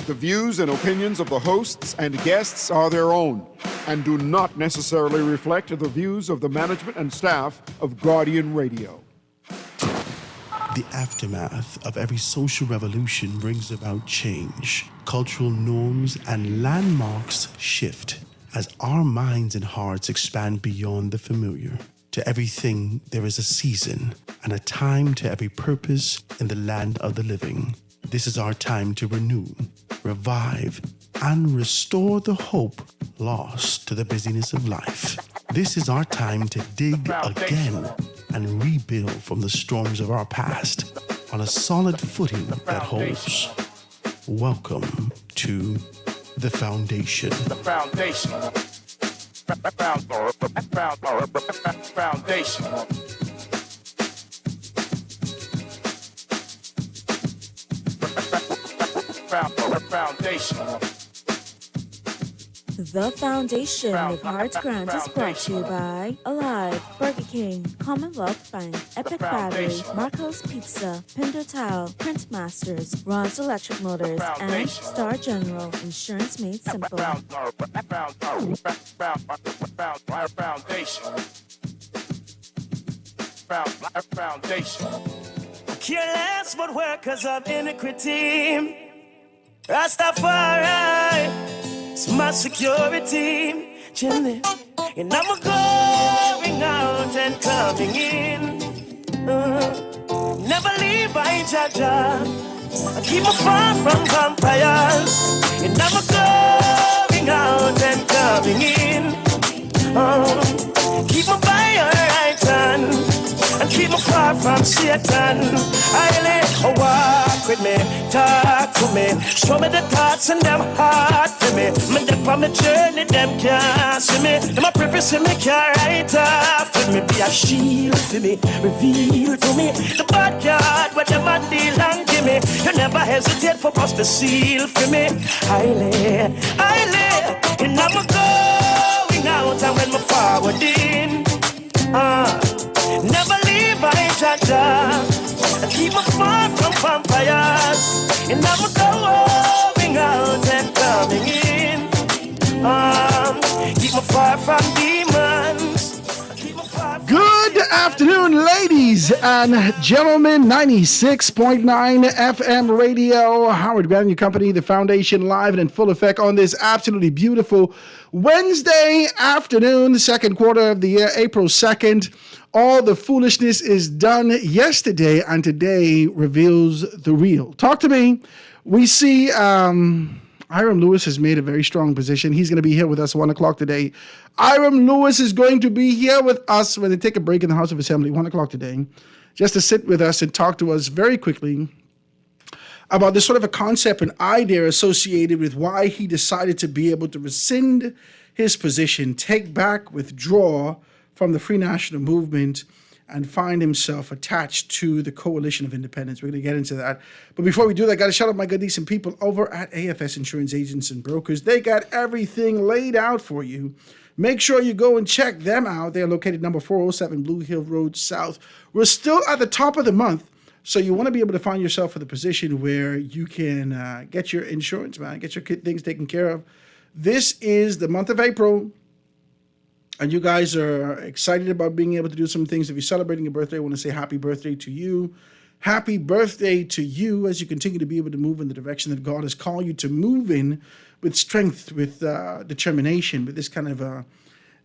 The views and opinions of the hosts and guests are their own and do not necessarily reflect the views of the management and staff of Guardian Radio. The aftermath of every social revolution brings about change. Cultural norms and landmarks shift as our minds and hearts expand beyond the familiar. To everything, there is a season and a time to every purpose in the land of the living. This is our time to renew, revive, and restore the hope lost to the busyness of life. This is our time to dig again and rebuild from the storms of our past on a solid footing that holds. Welcome to The Foundation. The Foundation. Foundation. Foundation. The Foundation with Hearts Grant is brought to you by Alive, Burger King, Commonwealth Bank, Epic Battery, Marco's Pizza, Pinder Towel, Print Masters, Ross Electric Motors, and Star General Insurance Made Simple. Foundation. Careless but workers of iniquity. Rastafari, it's my security. Chilling, and I'm going out and coming in. Never leave by Jaja. I keep me far from vampires. And I'm going out and coming in. Keep me by your right hand. And keep me far from Satan. I let walk with me, talk to me, show me the thoughts and them hard for me. Me dip on my journey, them can't see me. Them a preface me, can't write off with me. Be a shield for me, reveal to me the bad card where them a deal and give me. You never hesitate for us to seal for me. I lay, and I'm going out and when me forward in. Never leave by Jaja. Keep me far from vampires. And I'm going out and coming in. Keep me far from demons. Good afternoon, ladies and gentlemen. 96.9 FM radio. Howard Grant, your company, The Foundation, live and in full effect on this absolutely beautiful Wednesday afternoon, the second quarter of the year, April 2nd. All the foolishness is done yesterday, and today reveals the real. Talk to me. We see Hiram Lewis has made a very strong position. He's going to be here with us 1 o'clock today. Hiram Lewis is going to be here with us when they take a break in the House of Assembly, 1 o'clock today, just to sit with us and talk to us very quickly about this sort of a concept and idea associated with why he decided to be able to rescind his position, take back, withdraw from the Free National Movement, and find himself attached to the Coalition of Independence. We're going to get into that. But before we do that, I got to shout out my good decent people over at AFS Insurance Agents and Brokers. They got everything laid out for you. Make sure you go and check them out. They're located number 407 Blue Hill Road South. We're still at the top of the month, so you want to be able to find yourself in the position where you can get your insurance, man, get your things taken care of. This is the month of April. And you guys are excited about being able to do some things. If you're celebrating your birthday, I want to say happy birthday to you. Happy birthday to you as you continue to be able to move in the direction that God has called you to move in with strength, with determination, with this kind of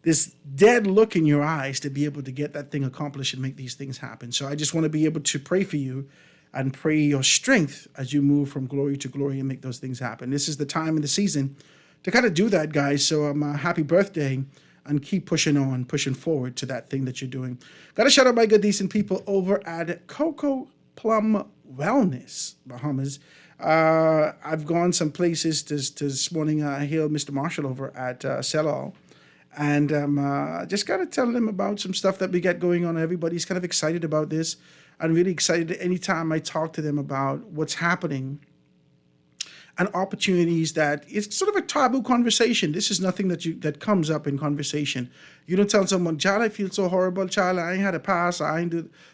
this dead look in your eyes to be able to get that thing accomplished and make these things happen. So I just want to be able to pray for you and pray your strength as you move from glory to glory and make those things happen. This is the time and the season to kind of do that, guys. So happy birthday. And keep pushing on, pushing forward to that thing that you're doing. Got to shout out my good, decent people over at Coco Plum Wellness, Bahamas. I've gone some places this morning. I hailed Mr. Marshall over at Sell-All. And just got to tell them about some stuff that we got going on. Everybody's kind of excited about this. I'm really excited anytime I talk to them about what's happening and opportunities that it's sort of a taboo conversation. This is nothing that comes up in conversation. You don't tell someone, child, I feel so horrible, child, I ain't had a pass,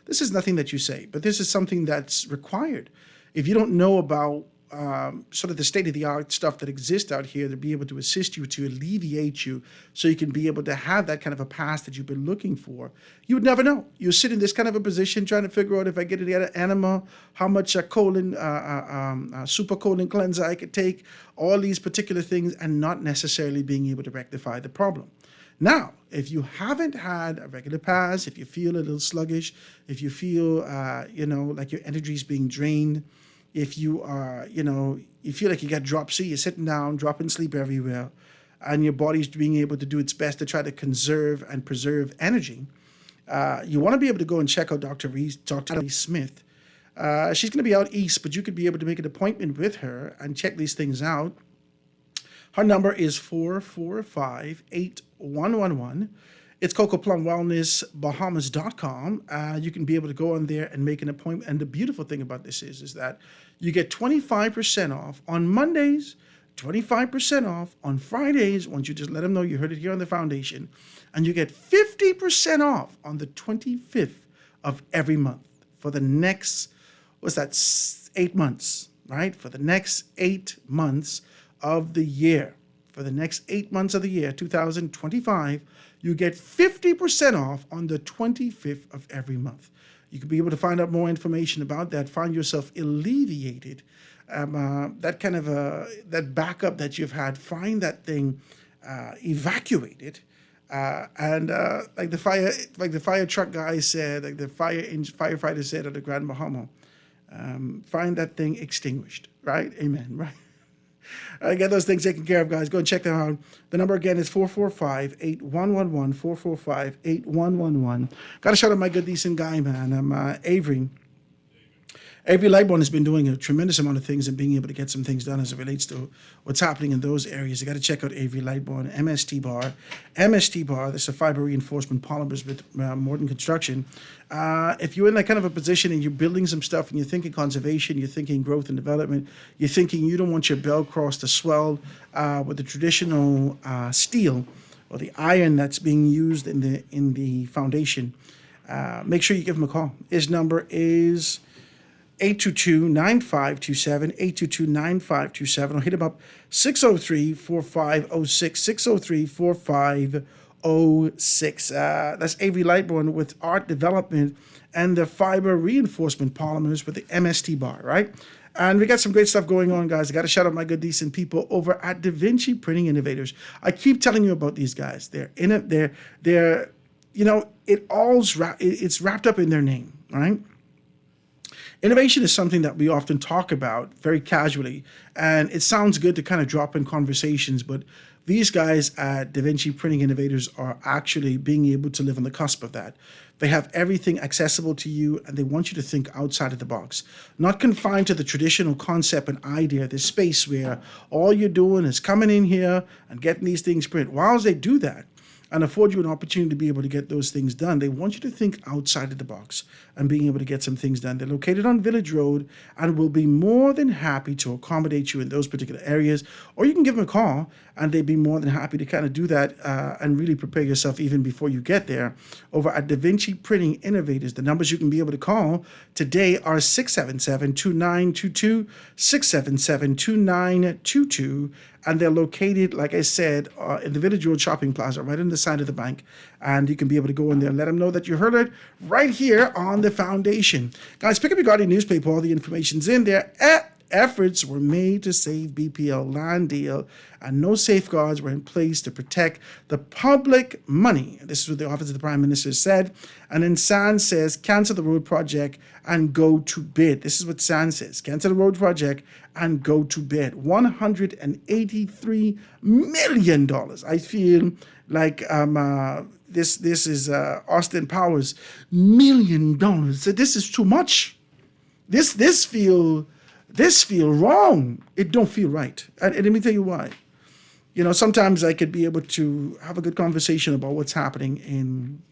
This is nothing that you say, but this is something that's required. If you don't know about sort of the state-of-the-art stuff that exists out here to be able to assist you, to alleviate you, so you can be able to have that kind of a pass that you've been looking for. You would never know. You sit in this kind of a position trying to figure out if I get an enema, how much super colon cleanser I could take, all these particular things, and not necessarily being able to rectify the problem. Now, if you haven't had a regular pass, if you feel a little sluggish, if you feel, like your energy is being drained, if you are, you feel like you got dropsy, you're sitting down, dropping sleep everywhere, and your body's being able to do its best to try to conserve and preserve energy, you want to be able to go and check out Dr. Lee Smith. She's going to be out east, but you could be able to make an appointment with her and check these things out. Her number is 445-8111. It's CocoPlumWellnessBahamas.com. You can be able to go on there and make an appointment. And the beautiful thing about this is that you get 25% off on Mondays, 25% off on Fridays, once you just let them know you heard it here on the foundation. And you get 50% off on the 25th of every month for the next, 8 months, right? For the next 8 months of the year. For the next 8 months of the year, 2025, you get 50% off on the 25th of every month. You can be able to find out more information about that, find yourself alleviated, that kind of that backup that you've had, find that thing evacuated, and like the fire truck guy said, like the firefighter said at the Grand Bahama, find that thing extinguished, right? Amen, right? Get those things taken care of, guys. Go and check them out. The number again is 445-8111, 445-8111. Got to shout out my good, decent guy, man. I'm Avery. Avery Lightborn has been doing a tremendous amount of things and being able to get some things done as it relates to what's happening in those areas. You got to check out Avery Lightborn, MST Bar. MST Bar, this is a fiber reinforcement polymers with modern construction. If you're in that kind of a position and you're building some stuff and you're thinking conservation, you're thinking growth and development, you're thinking you don't want your bell cross to swell with the traditional steel or the iron that's being used in the foundation, make sure you give him a call. His number is 822-9527, 822-9527, or hit him up 603-4506, 603-4506. That's Avery Lightborn with Art Development and the Fiber Reinforcement Polymers with the MST Bar, right? And we got some great stuff going on, guys. I got to shout out my good, decent people over at Da Vinci Printing Innovators. I keep telling you about these guys. It's wrapped up in their name, right? Innovation is something that we often talk about very casually, and it sounds good to kind of drop in conversations, but these guys at Da Vinci Printing Innovators are actually being able to live on the cusp of that. They have everything accessible to you, and they want you to think outside of the box, not confined to the traditional concept and idea, this space where all you're doing is coming in here and getting these things printed. While they do that, and afford you an opportunity to be able to get those things done, they want you to think outside of the box and being able to get some things done. They're located on Village Road and will be more than happy to accommodate you in those particular areas. Or you can give them a call and they'd be more than happy to kind of do that and really prepare yourself even before you get there. Over at Da Vinci Printing Innovators, the numbers you can be able to call today are 677-2922, 677-2922. And they're located, like I said, in the Village Road Shopping Plaza, right on the side of the bank. And you can be able to go in there and let them know that you heard it right here on the foundation. Guys, pick up your Guardian newspaper. All the information's in there. Efforts were made to save BPL land deal, and no safeguards were in place to protect the public money. This is what the Office of the Prime Minister said. And then Sands says, cancel the road project and go to bid. This is what Sands says. Cancel the road project and go to bid. $183 million. I feel like this is Austin Powers $1 million. So this is too much. This feel wrong. It don't feel right. And let me tell you why. You know, sometimes I could be able to have a good conversation about what's happening in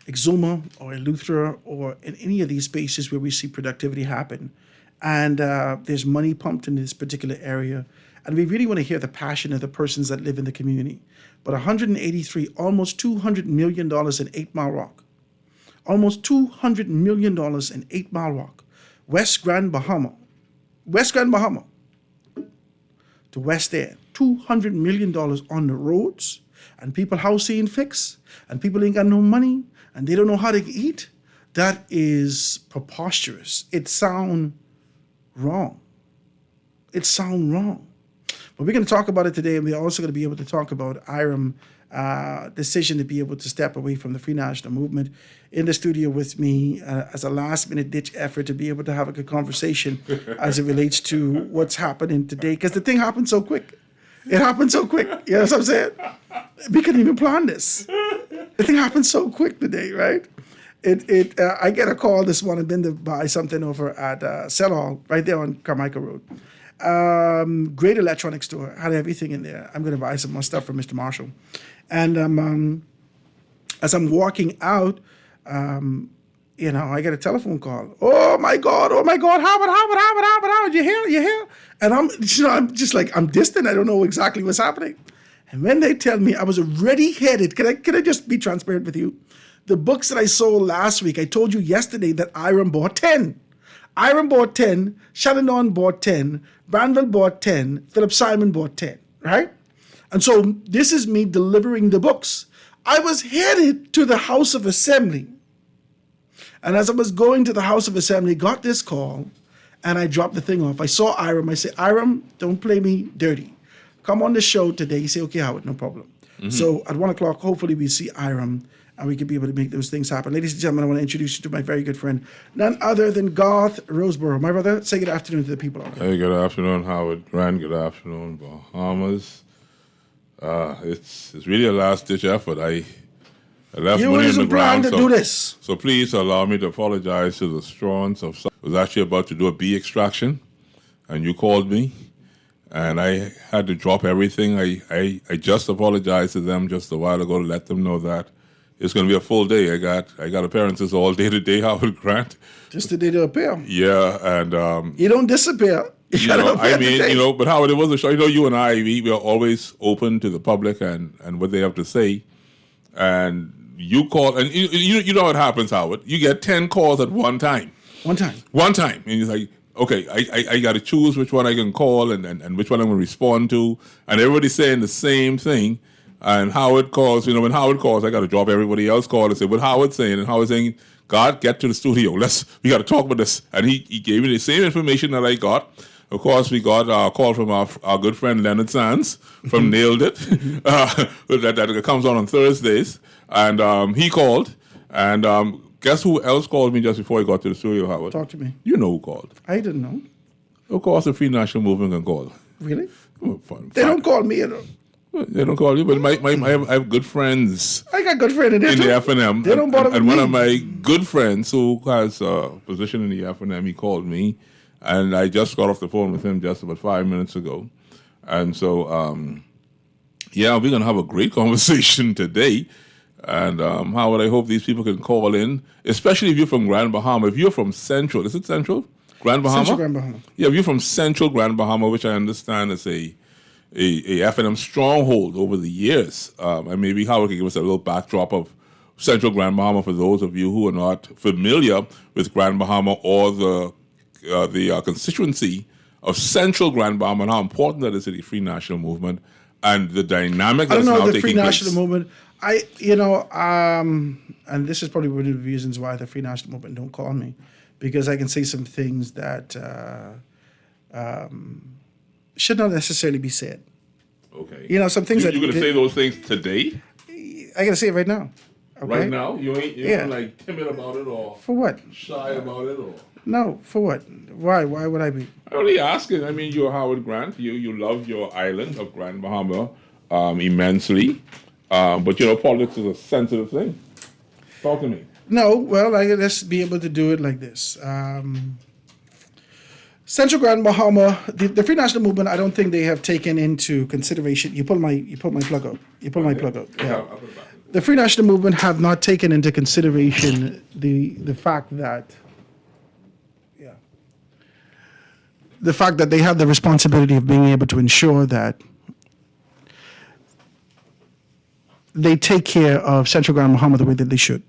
Exuma or in Eleuthera or in any of these spaces where we see productivity happen. And there's money pumped in this particular area. And we really want to hear the passion of the persons that live in the community. But 183, almost $200 million in 8 Mile Rock. Almost $200 million in 8 Mile Rock. West Grand Bahama. West Grand Bahama to West End, $200 million on the roads, and people house ain't fixed, and people ain't got no money, and they don't know how to eat. That is preposterous. It sound wrong. It sound wrong. But we're going to talk about it today, and we're also going to be able to talk about IREM decision to be able to step away from the Free National Movement. In the studio with me as a last-minute ditch effort to be able to have a good conversation as it relates to what's happening today, because the thing happened so quick. It happened so quick. You know what I'm saying? We couldn't even plan this. The thing happened so quick today, right? I get a call this morning, been to buy something over at Cell Hall, right there on Carmichael Road. Great electronics store, had everything in there. I'm going to buy some more stuff from Mr. Marshall. And as I'm walking out, I get a telephone call. Oh my God, Howard, you here? And I'm just like, I'm distant. I don't know exactly what's happening. And when they tell me I was already headed, can I just be transparent with you? The books that I sold last week, I told you yesterday that IREM bought 10. IREM bought 10, Shannon bought 10, Branville bought 10, Philip Simon bought 10, right? And so this is me delivering the books. I was headed to the House of Assembly. And as I was going to the House of Assembly, got this call, and I dropped the thing off. I saw IREM. I said, IREM, don't play me dirty. Come on the show today. He said, okay, Howard, no problem. Mm-hmm. So at 1 o'clock, hopefully we see IREM, and we can be able to make those things happen. Ladies and gentlemen, I want to introduce you to my very good friend, none other than Garth Roseborough. My brother, say good afternoon to the people out there. Hey, good afternoon, Howard Grant. Good afternoon, Bahamas. It's really a last-ditch effort. I left money in the ground. To do this. So please allow me to apologize to the Straughns. I was actually about to do a bee extraction, and you called me, and I had to drop everything. I just apologized to them just a while ago to let them know that it's going to be a full day. I got appearances all day today, Howard Grant. Just the day to appear. Yeah, and you don't disappear. But Howard, it was a show. You and I, we are always open to the public and what they have to say. And you call, and you know what happens, Howard. You get 10 calls at one time. One time. And you're like, okay, I got to choose which one I can call and which one I'm going to respond to. And everybody's saying the same thing. And Howard calls, when Howard calls, I got to drop everybody else call and say what Howard's saying. And Howard's saying, God, get to the studio. We got to talk about this. And he gave me the same information that I got. Of course, we got a call from our good friend Leonard Sands from Nailed It. that comes on Thursdays. And he called. And guess who else called me just before he got to the studio, Howard? Talk to me. You know who called. I didn't know. Of course, the Free National Movement can call. Really? Oh, fun. They don't call me at all. They don't call you, but I have good friends. I got good friends in there in too. the FNM. They don't bother with and me. One of my good friends who has a position in the FNM, he called me, and I just got off the phone with him just about 5 minutes ago. And so, we're going to have a great conversation today. And Howard, I hope these people can call in, especially if you're from Grand Bahama. If you're from Central, is it Central? Grand Bahama? Central Grand Bahama. Yeah, if you're from Central Grand Bahama, which I understand is a FNM stronghold over the years. And maybe Howard can give us a little backdrop of Central Grand Bahama for those of you who are not familiar with Grand Bahama or the constituency of Central Grand Bahama and how important that is to the Free National Movement and the dynamic that's now taking place. I don't know the Free National Movement. And this is probably one of the reasons why the Free National Movement don't call me, because I can say some things that should not necessarily be said. Okay. Some things that... You're going to say those things today? I got to say it right now. Okay? Right now? You ain't like timid about it or... For what? Shy about it or... No, for what? Why? Why would I be? I'm only asking. I mean, you're Howard Grant. You love your island of Grand Bahama immensely. But, politics is a sensitive thing. Talk to me. No, well, let's be able to do it like this. Central Grand Bahama, the Free National Movement, I don't think they have taken into consideration. You pull my plug out. Yeah. The Free National Movement have not taken into consideration the fact that they have the responsibility of being able to ensure that they take care of Central Grand Bahama the way that they should.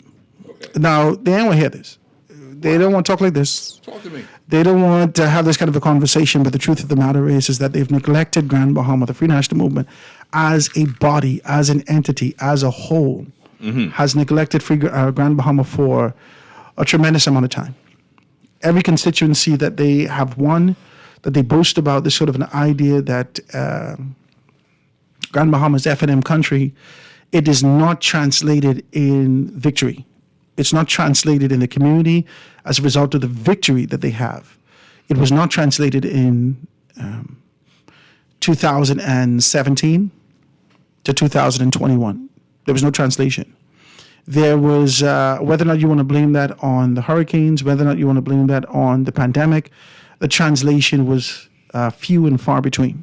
Okay. Now, they ain't gonna hear this. They don't want to talk like this. Talk to me. They don't want to have this kind of a conversation, but the truth of the matter is that they've neglected Grand Bahama, the Free National Movement, as a body, as an entity, as a whole, has neglected Grand Bahama for a tremendous amount of time. Every constituency that they have won, that they boast about, this sort of an idea that Grand Bahama's F&M country, it is not translated in victory. It's not translated in the community as a result of the victory that they have. It was not translated in 2017 to 2021. There was no translation. There was, whether or not you want to blame that on the hurricanes, whether or not you want to blame that on the pandemic, the translation was few and far between.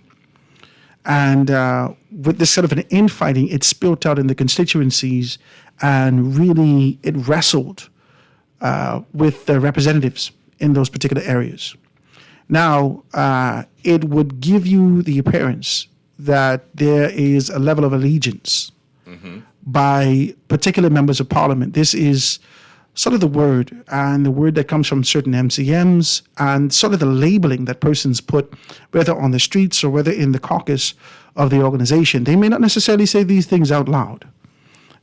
And with this sort of an infighting, it spilled out in the constituencies, and really it wrestled with the representatives in those particular areas. Now, it would give you the appearance that there is a level of allegiance by particular members of parliament. This is sort of the word, and the word that comes from certain MCMs, and sort of the labeling that persons put, whether on the streets or whether in the caucus of the organization. They may not necessarily say these things out loud,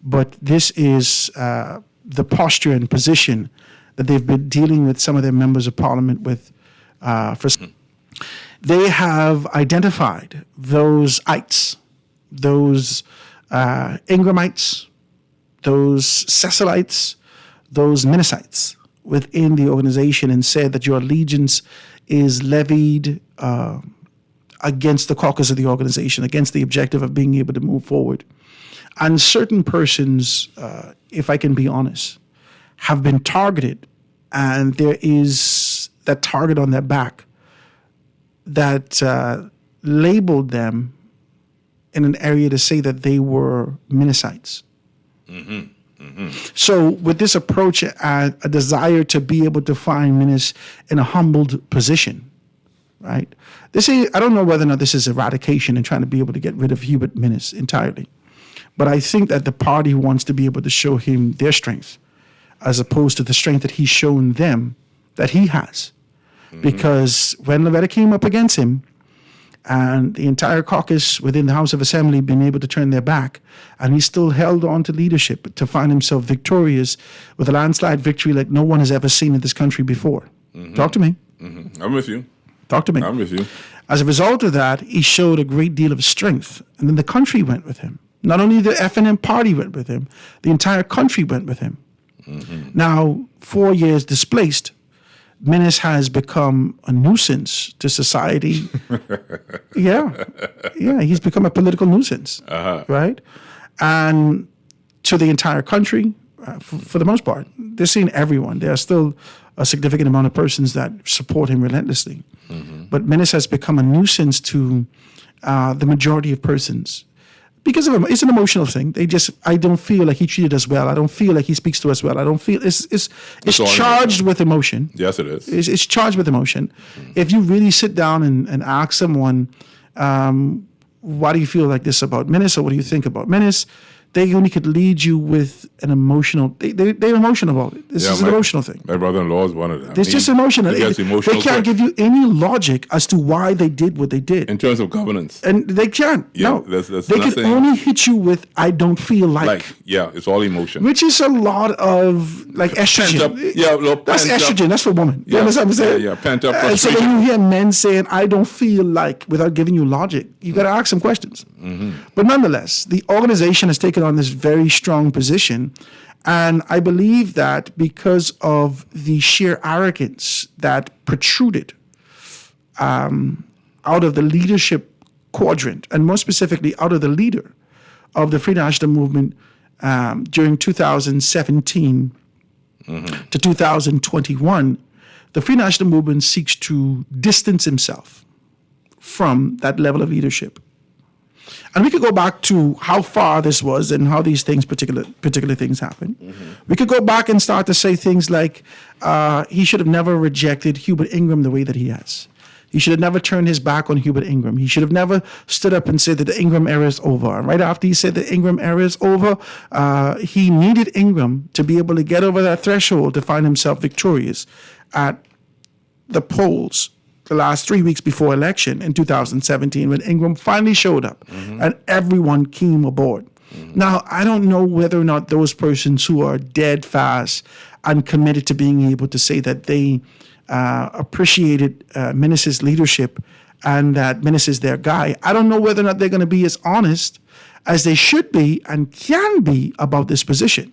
but this is the posture and position that they've been dealing with some of their members of parliament with. They have identified those ites, those Ingramites, those Cecilites, those Minneshites within the organization, and said that your allegiance is levied against the caucus of the organization, against the objective of being able to move forward. And certain persons, if I can be honest, have been targeted, and there is that target on their back that labeled them in an area to say that they were Minneshites. So with this approach, a desire to be able to find Minnes in a humbled position, right? I don't know whether or not this is eradication and trying to be able to get rid of Hubert Minnes entirely. But I think that the party wants to be able to show him their strength as opposed to the strength that he's shown them that he has. Because when Loretta came up against him, and the entire caucus within the House of Assembly been able to turn their back, and he still held on to leadership to find himself victorious with a landslide victory like no one has ever seen in this country before. Talk to me. I'm with you. Talk to me. I'm with you. As a result of that, he showed a great deal of strength, and then the country went with him. Not only the F&M party went with him, the entire country went with him. Now, 4 years displaced, Minnes has become a nuisance to society. Yeah, he's become a political nuisance, right? And to the entire country, for the most part. They're seeing everyone. There are still a significant amount of persons that support him relentlessly. But Minnes has become a nuisance to the majority of persons. Because of him, it's an emotional thing. I don't feel like he treated us well. I don't feel like he speaks to us well. I don't feel it's charged with emotion. Yes, it is. It's charged with emotion. If you really sit down and ask someone, why do you feel like this about Minnes, or what do you think about Minnes? They only could lead you with an emotional. They're emotional about it. This is an emotional thing. My brother-in-law is one of them. It's just emotional. He gets emotional. They can't give you any logic as to why they did what they did. In terms of governance. And they can't. Yeah, no. that's they can only hit you with, I don't feel like. Yeah, it's all emotion. Which is a lot of like estrogen. That's estrogen. That's for women. You understand what I'm saying? Yeah, pent up And so when you hear men saying, I don't feel like, without giving you logic, you got to ask some questions. But nonetheless, the organization has taken on this very strong position. And I believe that because of the sheer arrogance that protruded out of the leadership quadrant, and more specifically out of the leader of the Free National Movement during 2017 to 2021, the Free National Movement seeks to distance himself from that level of leadership. And we could go back to how far this was and how these things, particular things happen. We could go back and start to say things like he should have never rejected Hubert Ingram the way that he has. He should have never turned his back on Hubert Ingram. He should have never stood up and said that the Ingram era is over. And right after he said the Ingram era is over, he needed Ingram to be able to get over that threshold to find himself victorious at the polls the last 3 weeks before election in 2017 when Ingram finally showed up and everyone came aboard. Now, I don't know whether or not those persons who are dead fast and committed to being able to say that they appreciated Menace's leadership and that Menace is their guy, I don't know whether or not they're going to be as honest as they should be and can be about this position.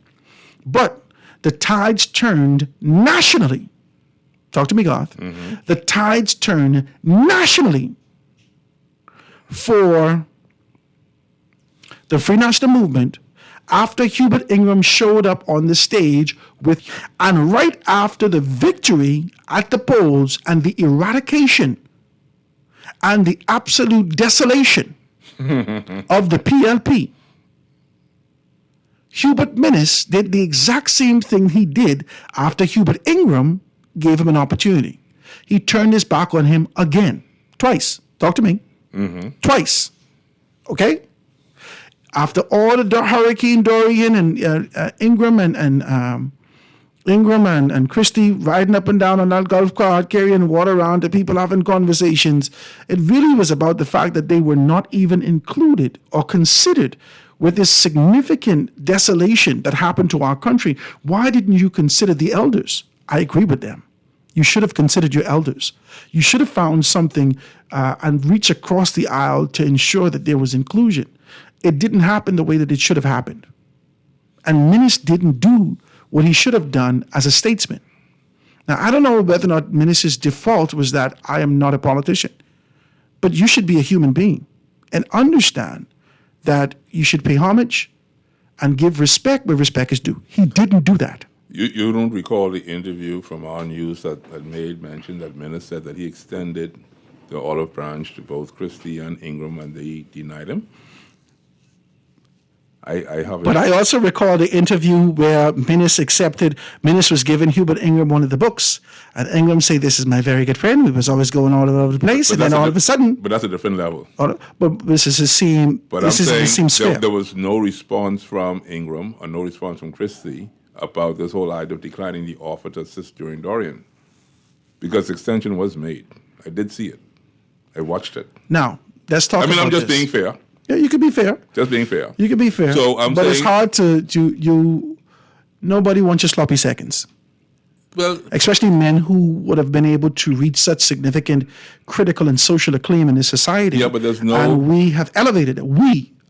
But the tides turned nationally. Talk to me, Garth. The tides turned nationally for the Free National Movement after Hubert Ingram showed up on the stage and right after the victory at the polls and the eradication and the absolute desolation of the PLP, Hubert Menace did the exact same thing he did after Hubert Ingram gave him an opportunity. He turned his back on him again, twice. Talk to me. Twice. Okay? After all the Hurricane Dorian and Ingram and Christie riding up and down on that golf cart, carrying water around to people having conversations, it really was about the fact that they were not even included or considered with this significant desolation that happened to our country. Why didn't you consider the elders? I agree with them. You should have considered your elders. You should have found something and reached across the aisle to ensure that there was inclusion. It didn't happen the way that it should have happened. And Menace didn't do what he should have done as a statesman. Now, I don't know whether or not Menace's default was that I am not a politician, but you should be a human being and understand that you should pay homage and give respect where respect is due. He didn't do that. You don't recall the interview from our news that made mention that Menace said that he extended the olive branch to both Christie and Ingram and they denied him? I have. But I also recall the interview where Menace was giving Hubert Ingram one of the books, and Ingram said, "This is my very good friend. We was always going all over the place," and then all of a sudden. But that's a different level. But this is the same. But this I'm is the same saying sphere. there was no response from Ingram or no response from Christie about this whole idea of declining the offer to assist during Dorian, because the extension was made. I did see it. I watched it. Now let's talk. I'm just being fair. Yeah, you could be fair. Just being fair. You could be fair. So but it's hard to nobody wants your sloppy seconds. Well, especially men who would have been able to reach such significant critical and social acclaim in this society. Yeah, but there's no. And we have elevated it.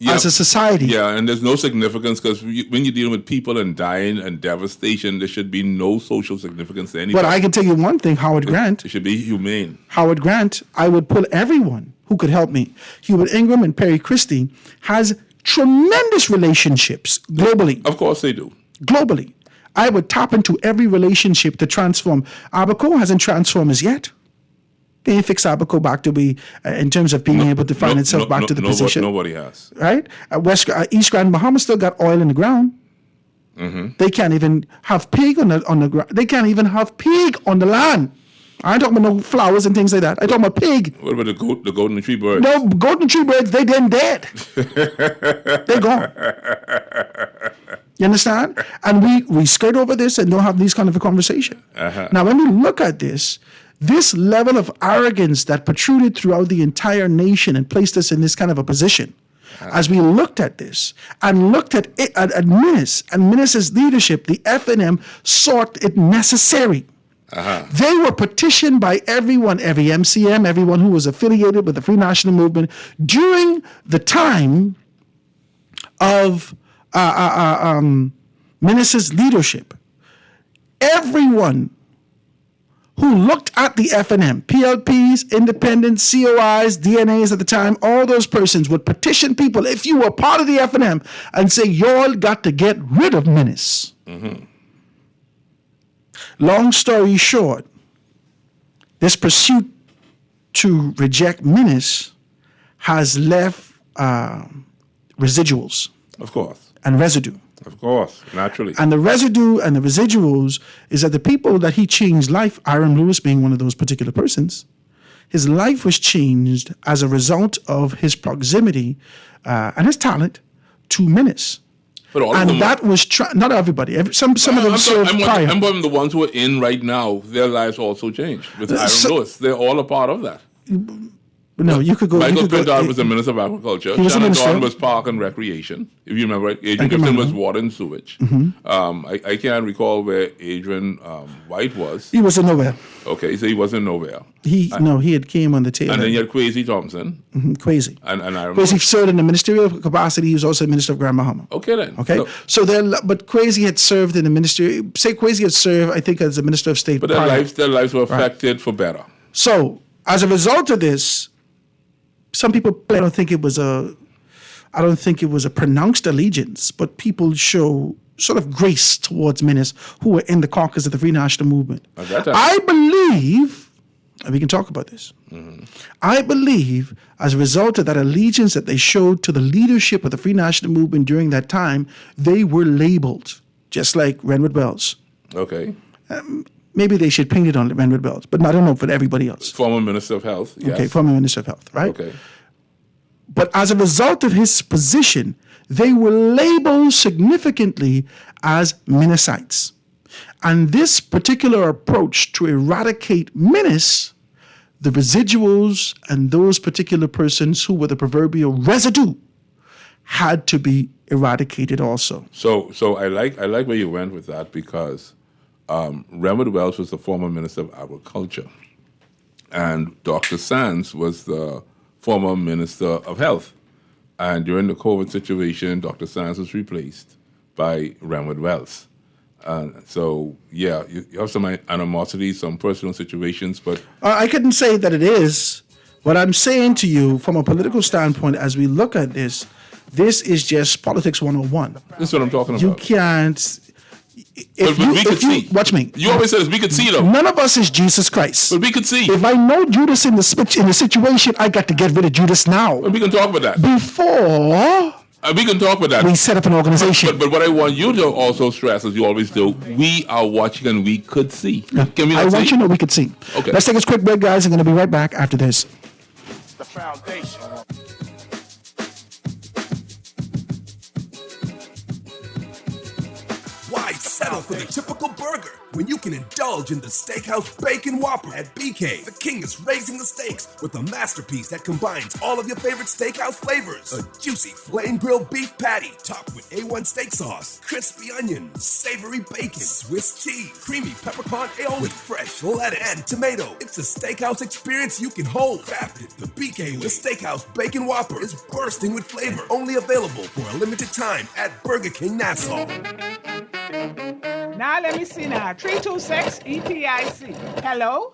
As a society. Yeah, and there's no significance because when you're dealing with people and dying and devastation, there should be no social significance to anything. But I can tell you one thing, Howard Grant. It should be humane. Howard Grant, I would pull everyone who could help me. Hubert Ingram and Perry Christie has tremendous relationships globally. Of course they do. Globally. I would tap into every relationship to transform. Abaco hasn't transformed as yet. They ain't fix Abaco back to be, in terms of being able to find itself back to the position. Nobody has. Right? East Grand Bahama still got oil in the ground. They can't even have pig on the ground. They can't even have pig on the land. I ain't talking about no flowers and things like that. I'm talking about pig. What about the golden tree birds? No, golden tree birds, they then dead. They're gone. You understand? And we skirt over this and don't have these kind of a conversation. Now, when we look at this level of arrogance that protruded throughout the entire nation and placed us in this kind of a position, as we looked at this and looked at Menace and Menace's leadership, the FNM sought it necessary. They were petitioned by everyone, every MCM, everyone who was affiliated with the Free National Movement during the time of Menace's leadership. Everyone who looked at the FNM, PLPs, independents, COIs, DNAs at the time, all those persons would petition people, if you were part of the FNM, and say, y'all got to get rid of Menace. Long story short, this pursuit to reject Menace has left residuals. Of course. And residue. Of course, naturally. And the residue and the residuals is that the people that he changed life, Aaron Lewis being one of those particular persons, his life was changed as a result of his proximity and his talent to Menace. But all of And them that was not everybody. Some of them served prior. I'm wondering the ones who are in right now, their lives also changed. With Aaron Lewis, they're all a part of that. No, you could go. Michael Pindar was the Minister of Agriculture. He was a Shannon minister. Dawn was Park and Recreation. If you remember, Adrian Gibson was Water and Sewage. I can't recall where Adrian White was. He was in nowhere. Okay, so he wasn't nowhere. He had came on the tail. And then you had Kwesi Thompson. Kwesi. And I remember. Kwesi served in the ministerial capacity. He was also Minister of Grand Bahama. Okay then. Okay, so but Kwesi had served in the ministry. Say Kwesi had served, I think, as the Minister of State. But their lives were affected for better. So as a result of this, some people, I don't think it was a pronounced allegiance, but people show sort of grace towards Menace who were in the caucus of the Free National Movement. At that time. I believe, and we can talk about this, I believe as a result of that allegiance that they showed to the leadership of the Free National Movement during that time, they were labeled, just like Renwood Wells. Okay. Maybe they should paint it on Renwood Wells, but I don't know for everybody else. Former Minister of Health. Yes. Okay, former Minister of Health, right? Okay. But as a result of his position, they were labeled significantly as Menaceites. And this particular approach to eradicate Menace, the residuals and those particular persons who were the proverbial residue, had to be eradicated also. So I like where you went with that because Renwood Wells was the former Minister of Agriculture, and Dr. Sands was the former Minister of Health. And during the COVID situation, Dr. Sands was replaced by Renwood Wells. So, yeah, you have some animosity, some personal situations, but... I couldn't say that it is. What I'm saying to you from a political standpoint, as we look at this is just politics 101. This is what I'm talking You about. can't... But we could see. Watch me. You always said this, we could see, though. None of us is Jesus Christ. But we could see. If I know Judas in the situation, I got to get rid of Judas now. But we can talk about that. Before We can talk about that. we set up an organization. But what I want you to also stress, as you always do, we are watching and we could see. Can we I not want see? you to know we could see. Okay. Let's take a quick break, guys. I'm going to be right back after this. The foundation. Why settle for the typical burger when you can indulge in the Steakhouse Bacon Whopper at BK? The king is raising the stakes with a masterpiece that combines all of your favorite steakhouse flavors. A juicy flame grilled beef patty topped with A1 steak sauce, crispy onions, savory bacon, Swiss cheese, creamy peppercorn aioli with fresh lettuce and tomato. It's a steakhouse experience you can hold. Crafted the BK with Steakhouse Bacon Whopper is bursting with flavor. Only available for a limited time at Burger King Nassau. Now let me see now. 326 ETIC. Hello.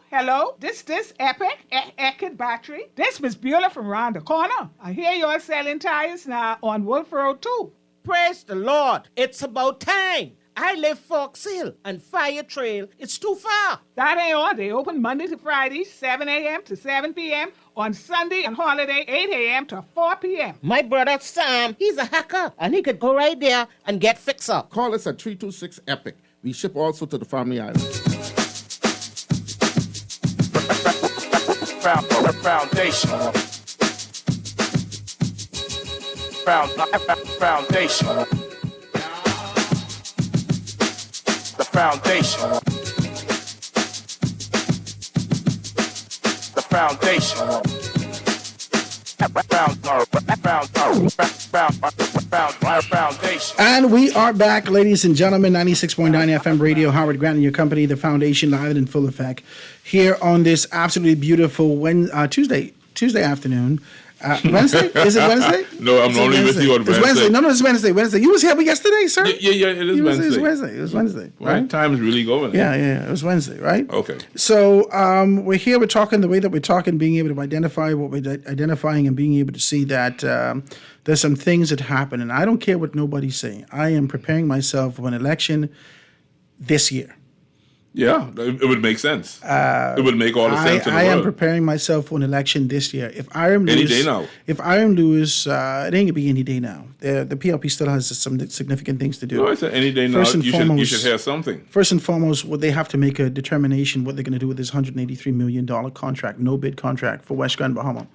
This Epic Eckert battery. This Miss Beulah from round the corner. I hear you're selling tires now on Wolf Road too. Praise the Lord. It's about time. I live Fox Hill and Fire Trail. It's too far. That ain't all. They open Monday to Friday, 7 a.m. to 7 p.m. On Sunday and holiday, 8 a.m. to 4 p.m. My brother Sam, he's a hacker, and he could go right there and get fixed up. Call us at 326 EPIC. We ship also to the Family Island. Foundation. Foundation. The foundation. The foundation. Foundation. And we are back, ladies and gentlemen. 96.9 FM radio, Howard Grant and your company, The Foundation, live and in full effect, here on this absolutely beautiful Tuesday afternoon. Wednesday? Is it Wednesday? No, I'm only with you on Wednesday. It's Wednesday. No, it's Wednesday. You was here yesterday, sir? Yeah, it is Wednesday. It was Wednesday, Well, right? time is really going. Yeah, it was Wednesday, right? Okay. So we're here, we're talking the way that we're talking, being able to identify what we're identifying and being able to see that there's some things that happen. And I don't care what nobody's saying. I am preparing myself for an election this year. Yeah, it would make sense. It would make all the sense in the I am world. preparing myself for an election this year. If I am Any lose, day now. If I am lose, it ain't gonna be any day now. The PLP still has some significant things to do. No, I said any day now. First and You foremost, should hear something. First and foremost, what they have to make a determination what they're going to do with this $183 million contract, no bid contract for West Grand Bahama.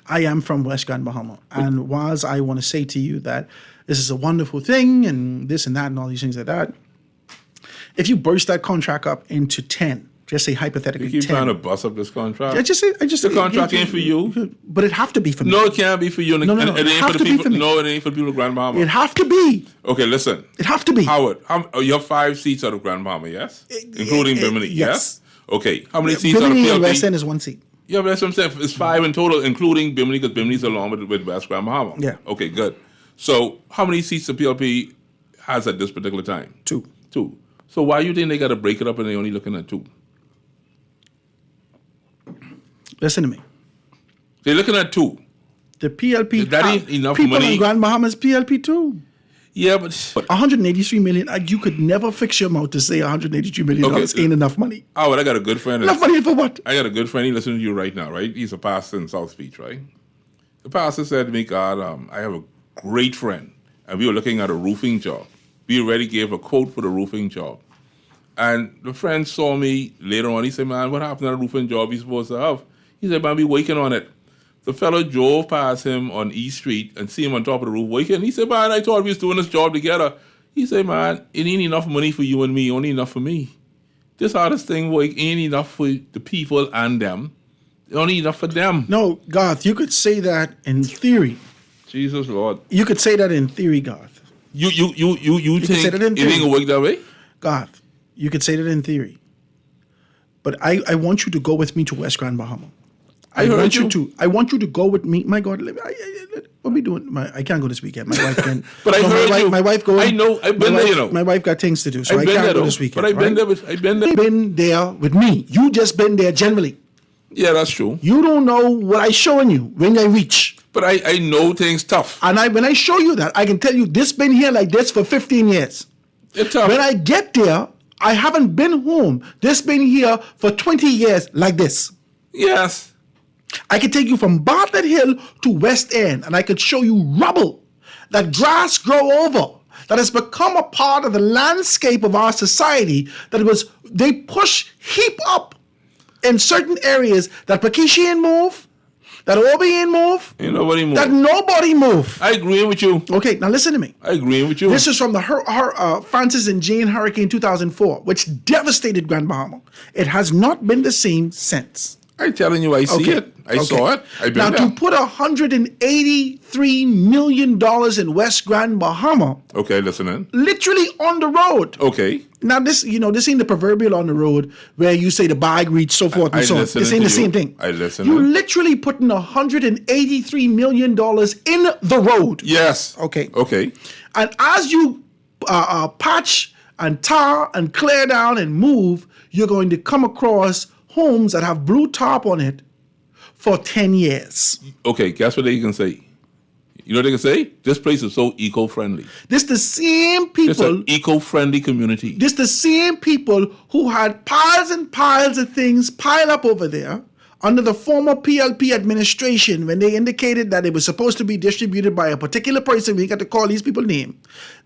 I am from West Grand Bahama, and whilst I want to say to you that this is a wonderful thing and this and that and all these things like that, if you burst that contract up into 10, just say hypothetically You keep 10. trying to bust up this contract. I just the contract ain't for you. But it have to be for me. No, it can't be for you. No, It ain't have for to the be people. for me. No, it ain't for the people of Grand Bahama. It have to be. Okay, listen. It have to be. Howard, you have 5 seats out of Grand Bahama, yes? Including Bimini, yes? Okay. How many seats out of Bimini and PLP? West End is 1 seat. Yeah, but that's what I'm saying. It's 5 in total, including Bimini, because Bimini's along with West Grand Bahama. Yeah. Okay, good. So how many seats the PLP has at this particular time? 2. 2. So why you think they got to break it up and they're only looking at 2? Listen to me. They're looking at 2. The PLP. That ain't enough people money. in Grand Bahama's PLP too. Yeah, but 183 million. You could never fix your mouth to say 183 million dollars ain't enough money. Oh, well, I got a good friend. Enough money for what? I got a good friend. He listening to you right now, right? He's a pastor in South Beach, right? The pastor said to me, God, I have a great friend, and we were looking at a roofing job. We already gave a quote for the roofing job. And the friend saw me later on. He said, man, what happened to the roofing job he's supposed to have? He said, man, we working on it. The fellow drove past him on East Street and see him on top of the roof working. He said, man, I thought we was doing this job together. He said, man, it ain't enough money for you and me, only enough for me. This hardest thing work ain't enough for the people and them. Only enough for them. No, Garth, you could say that in theory. Jesus Lord. You could say that in theory, Garth. You could think say that in it theory. ain't gonna work that way? Garth, you could say that in theory. But I want you to go with me to West Grand Bahama. I want you to go with me. My God, what we doing? I can't go this weekend. My wife can. But I heard you. My wife going. I know. I've been there, you know. My wife got things to do, so I can't go this weekend. But I've been there. I've been there. You've been there with me. You just been there generally. Yeah, that's true. You don't know what I showing you when I reach. But I know things tough. And when I show you that, I can tell you this been here like this for 15 years. It's tough. When I get there, I haven't been home. This been here for 20 years like this. Yes. I could take you from Bartlett Hill to West End, and I could show you rubble that grass grow over, that has become a part of the landscape of our society, they push heap up in certain areas that Pakishi ain't move, that Obi ain't move, Ain't nobody move. that nobody move. I agree with you. Okay, now listen to me. I agree with you. This is from the Francis and Jane Hurricane 2004, which devastated Grand Bahama. It has not been the same since. I'm telling you, I see it. I saw it. I've been now, there. to put $183 million in West Grand Bahama, Okay, listening. literally on the road. Okay. Now, this ain't the proverbial on the road where you say the bag reach, so forth and so on. listening This ain't to the same you. thing. I listen. You literally putting $183 million in the road. Yes. Okay. Okay. And as you patch and tar and clear down and move, you're going to come across homes that have blue tarp on it for 10 years. Okay, guess what they can say? You know what they can say? This place is so eco-friendly. This the same It's people. an eco-friendly community. This the same people who had piles and piles of things piled up over there under the former PLP administration when they indicated that it was supposed to be distributed by a particular person. We got to call these people names.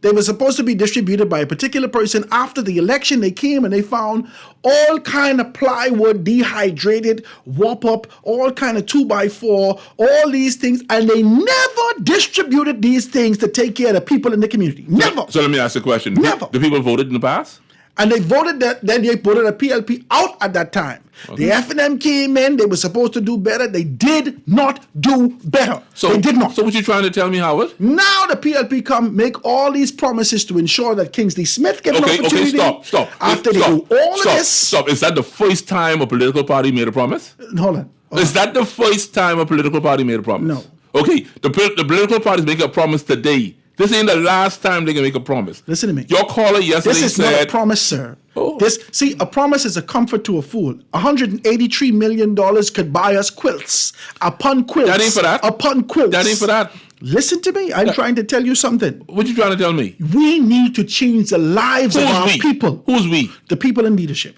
They were supposed to be distributed by a particular person. After the election, they came and they found all kind of plywood, dehydrated, warp up, all kind of 2x4, all these things, and they never distributed these things to take care of the people in the community. Never. So let me ask you a question. Never. The people voted in the past? And they voted that, then they voted a PLP out at that time. Okay. The F&M came in, they were supposed to do better. They did not do better. They did not. So what you trying to tell me, Howard? Now the PLP come make all these promises to ensure that Kingsley Smith get an opportunity. Stop. After they do all of this. Stop. Is that the first time a political party made a promise? Hold on. Is that the first time a political party made a promise? No. Okay, the political parties make a promise today. This ain't the last time they can make a promise. Listen to me. Your caller yesterday This is said... not a promise, sir. Oh. A promise is a comfort to a fool. $183 million could buy us quilts upon quilts. That ain't for that. Upon quilts. That ain't for that. Listen to me. I'm trying to tell you something. What you trying to tell me? We need to change the lives of our people. Who's we? The people in leadership.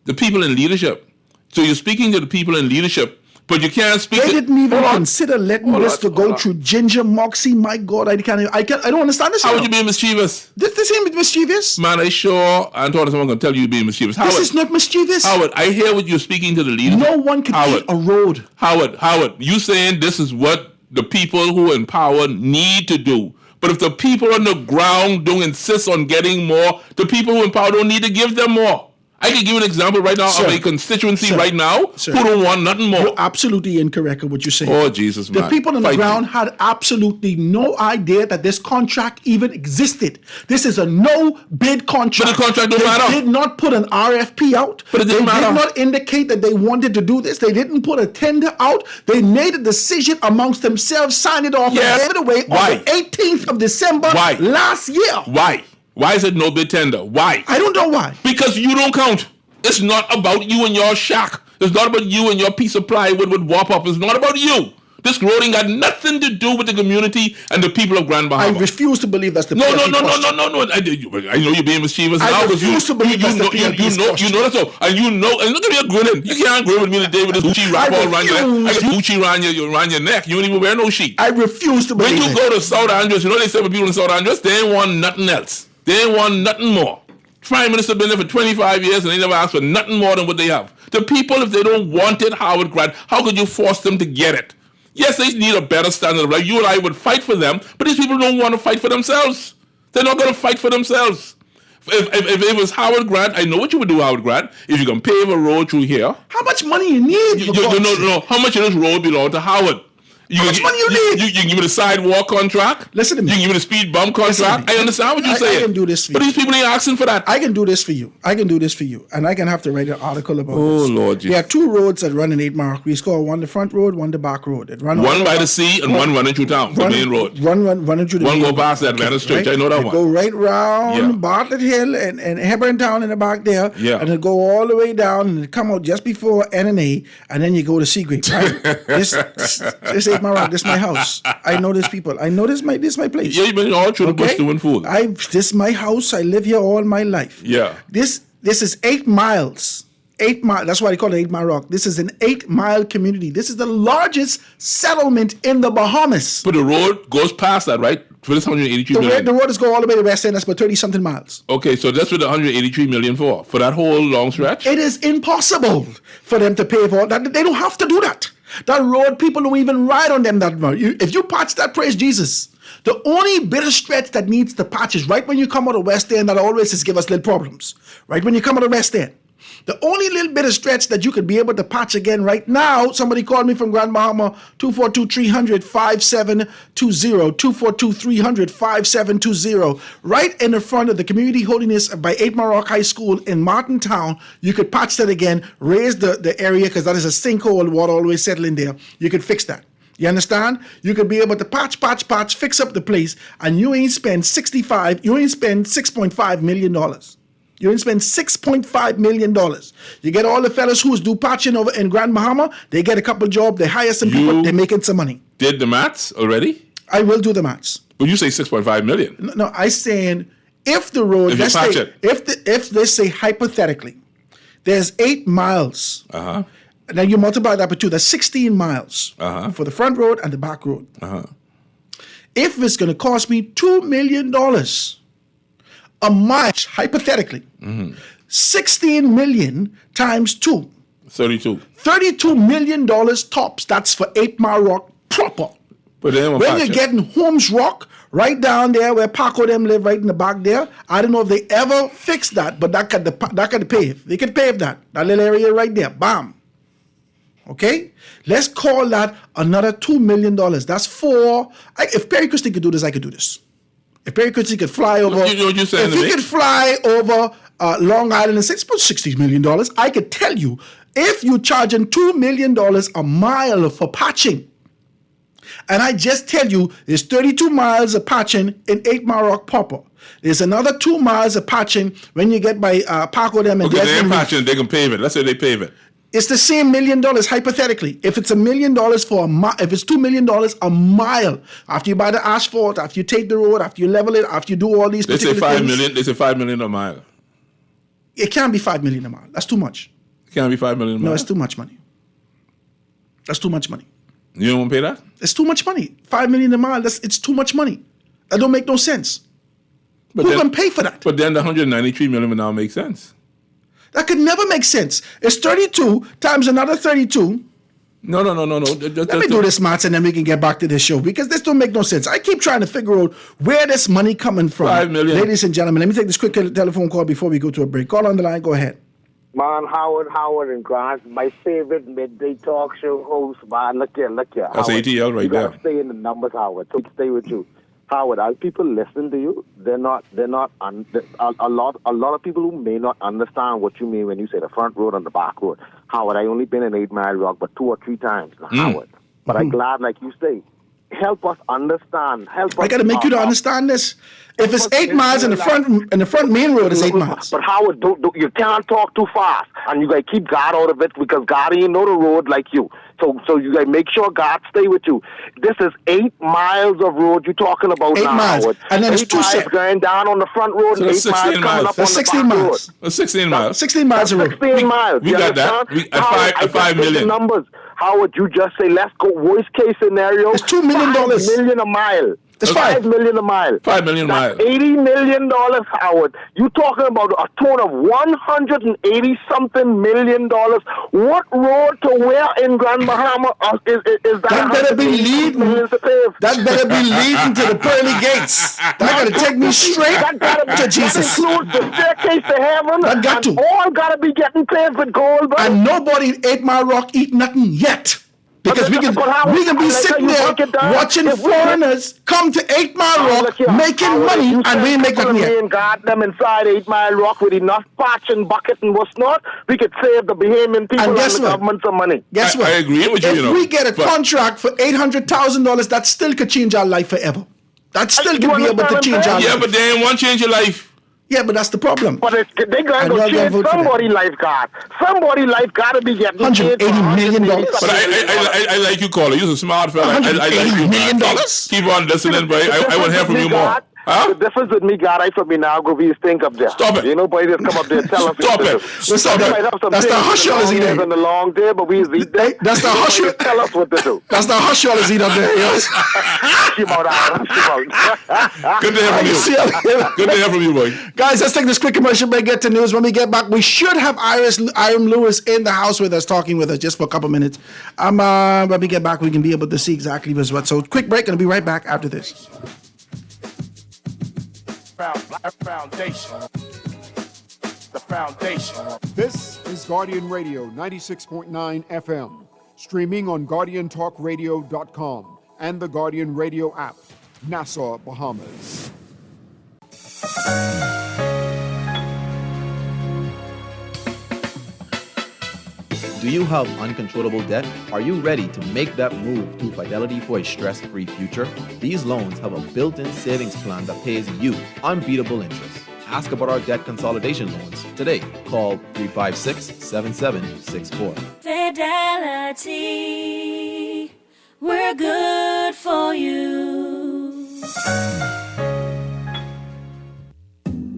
The people in leadership. So you're speaking to the people in leadership, but you can't speak. They didn't even Hold on. consider letting Hold this on, to go hold on. through Ginger, Moxie. My God, I don't understand this. How would you be mischievous? This ain't mischievous. Man, I sure I thought someone gonna tell you you're being mischievous. This is not mischievous. Howard, I hear what you're speaking to the leaders. No one can eat a road. Howard, you saying this is what the people who are in power need to do. But if the people on the ground don't insist on getting more, the people who are in power don't need to give them more. I can give you an example right now Sir. of a constituency Sir. right now Sir. who don't want nothing more. You're absolutely incorrect with what you're saying. Oh, Jesus, The man. people on the Fight ground me. had absolutely no idea that this contract even existed. This is a no-bid contract. But the contract don't They matter. did not put an RFP out. But it didn't They matter. did not indicate that they wanted to do this. They didn't put a tender out. They made a decision amongst themselves, signed it off, Yes. and gave it away Why? on the 18th of December Why? last year. Why? Why is it no bid tender? Why? I don't know why. Because you don't count. It's not about you and your shack. It's not about you and your piece of plywood with wop up. It's not about you. This road ain't got nothing to do with the community and the people of Grand I Bahama. refuse to believe that's the No. PFP question. I know you're being mischievous I now because refuse to believe that's the PFP's you question. know that's all. And you know, and look at me, you're grinning. You can't grin with me today with this Gucci wrap all around your neck. I got Gucci around your neck. You don't even wear no sheet. I refuse to believe When you it. go to South Andres, you know they say with people in South Andres, they ain't want nothing else. They ain't want nothing more. Prime Minister been there for 25 years and they never asked for nothing more than what they have. The people, if they don't want it, Howard Grant, how could you force them to get it? Yes, they need a better standard of life. You and I would fight for them, but these people don't want to fight for themselves. They're not going to fight for themselves. If it was Howard Grant, I know what you would do, Howard Grant. If you can pave a road through here, How much money you need? for God's sake? no. How much of this road belong to Howard? How much money you need? You can give me the sidewalk contract. Listen to me. You can give me the speed bump Listen to contract. me. I understand what you're I saying. can do this for But you. these people ain't asking for that. I can do this for you. I can do this for you. And I can have to write an article about this. Lord Jesus. There are two roads that run in 8 Mile. We call one the front road, one the back road. It run One all by over- the sea and one running through town, the main road. Running through the One main go road. past that Atlanta Stretch. I know that It one. go right round Yeah. Bartlett Hill and Hebron Town in the back there. Yeah. And it go all the way down and it come out just before NNA and then you go to Seagrape. Right? this ain't my rock. This my house. I know this people. I know this my place. Yeah, you've been all through the bush doing food. This is my house. I live here all my life. Yeah. This is 8 miles. 8 miles. That's why they call it 8 Mile Rock. This is an 8 mile community. This is the largest settlement in the Bahamas. But the road goes past that, right? For this 183 million. The road is go all the way to West End. That's about 30 something miles. Okay, so that's what the 183 million for that whole long stretch? It is impossible for them to pave all that. They don't have to do that. That road, people don't even ride on them that much. If you patch that, praise Jesus. The only bit of stretch that needs the patch is right when you come out of West End that always is give us little problems. Right when you come out of West End. The only little bit of stretch that you could be able to patch again right now, somebody called me from Grand Bahama, 242-300-5720, 242-300-5720. Right in the front of the Community Holiness by 8 Mile Rock High School in Martin Town, you could patch that again, raise the area, because that is a sinkhole, water always settling there. You could fix that. You understand? You could be able to patch, fix up the place, and you ain't spend $6.5 million. You ain't spend $6.5 million. You get all the fellas who's do patching over in Grand Bahama, they get a couple jobs, they hire some people, they're making some money. Did the maths already? I will do the maths. But you say 6.5 million. No, I saying if the road, If you patch it. if let's say hypothetically, there's 8 miles. Uh-huh. And then you multiply that by 2, that's 16 miles for the front road and the back road. If it's going to cost me $2 million a mile, hypothetically, 16 million times 2. 32. $32 million tops. That's for 8 Mile Rock proper. But they ain't When gonna you're patch it. getting Holmes Rock, right down there where Paco them live, right in the back there, I don't know if they ever fixed that, but that could pave. They could pave that little area right there. Bam. Okay? Let's call that another $2 million. That's if Perry Christie could do this, I could do this. If Perry Christie could fly over, You know what you're saying if to he me? could fly over Long Island and say it's about $60 million, I could tell you, if you're charging $2 million a mile for patching, and I just tell you, there's 32 miles of patching in 8 Mile Rock proper. There's another 2 miles of patching when you get by Paco them and Okay, they ain't Desmond Reef. patching, they can pave it. Let's say they pave it. It's the same $1 million, hypothetically. If it's $1 million for a mile, if it's $2 million a mile, after you buy the asphalt, after you take the road, after you level it, after you do all these They say particular 5 things, million. They say 5 million a mile. It can't be $5 million a mile. That's too much. It can't be $5 million a mile. No, it's too much money. That's too much money. You don't want to pay that? It's too much money. $5 million a mile. It's too much money. That don't make no sense. But Who's gonna pay for that? But then the $193 million would now make sense. That could never make sense. It's 32 times another 32. No. Let me do this maths and then we can get back to this show because this don't make no sense. I keep trying to figure out where this money coming from. $5 million. Ladies and gentlemen, let me take this quick telephone call before we go to a break. Call on the line. Go ahead. Man, Howard and Grant, my favorite midday talk show host, man. Look here. That's Howard, ATL right you there. gotta stay in the numbers, Howard. So stay with you. Howard, as people listen to you, a lot of people who may not understand what you mean when you say the front road and the back road. Howard, I only been in 8 Mile Rock, but 2 or 3 times, Howard. But I'm glad, like you say, help us understand. I got to make you to understand this. If it's 8 miles in the front main road is 8 miles. But Howard, you can't talk too fast, and you got to keep God out of it because God ain't know the road like you. So you got to make sure God stay with you. This is 8 miles of road you're talking about 8 now, miles. Howard. And then it's 8 miles going down on the front road, So and that's 8 miles 16 coming miles. up That's on 16 the back miles. road. That's 16 miles. 16 miles a road. 16 miles. We You got that. understand? At Howard, $5 I just million. did the numbers. Howard, you just say, let's go. Worst case scenario. It's $2 million. $5 million a mile. It's $5 million a mile. $5 million a mile. That's $80 million, Howard. You talking about a total of $180-something million. What road to where in Grand Bahama is that? That better be leading. That better be leading to the pearly gates. That got to take me straight to Jesus. That includes the staircase to heaven. That got and to. all got to be getting paved with gold, bro. And nobody in 8 Mile Rock eat nothing yet. Because we can be sitting there watching foreigners come to 8 Mile Rock making money and we ain't make nothing yet. Got them inside 8 Mile Rock with enough patch and bucket and what's not. We could save the Bahamian people and the government some money. Guess what? I agree with you. If we get a contract for $800,000, that still could change our life forever. That still could be able to change our life. Yeah, but they ain't want to change your life. Yeah, but that's the problem. But they're going to change somebody's life, God. Somebody's life got to be getting $180 million. But I like you, caller. You're a smart fella. I like you. $180 million. Keep on listening, but I want to hear from you more. Huh? The difference with me, God, I for me now go be stink up there. Stop it. You know, boy, just come up there and tell us. Stop it. Stop it. That's the hush y'all is eating. It's been a long day, but we eat that. That's the hush. Tell us what to do. That's the hush y'all is eating up there, yes. Good to hear from you. Good to hear from you, boy. Guys, let's take this quick commercial break, get to news. When we get back, we should have Iram Lewis in the house with us, talking with us just for a couple minutes. When we get back, we can be able to see exactly what's what. So quick break, and I'll be right back after this. Foundation. The foundation. This is Guardian Radio 96.9 FM, streaming on GuardianTalkRadio.com and the Guardian Radio app, Nassau, Bahamas. Do you have uncontrollable debt? Are you ready to make that move to Fidelity for a stress-free future? These loans have a built-in savings plan that pays you unbeatable interest. Ask about our debt consolidation loans today. Call 356-7764. Fidelity, we're good for you.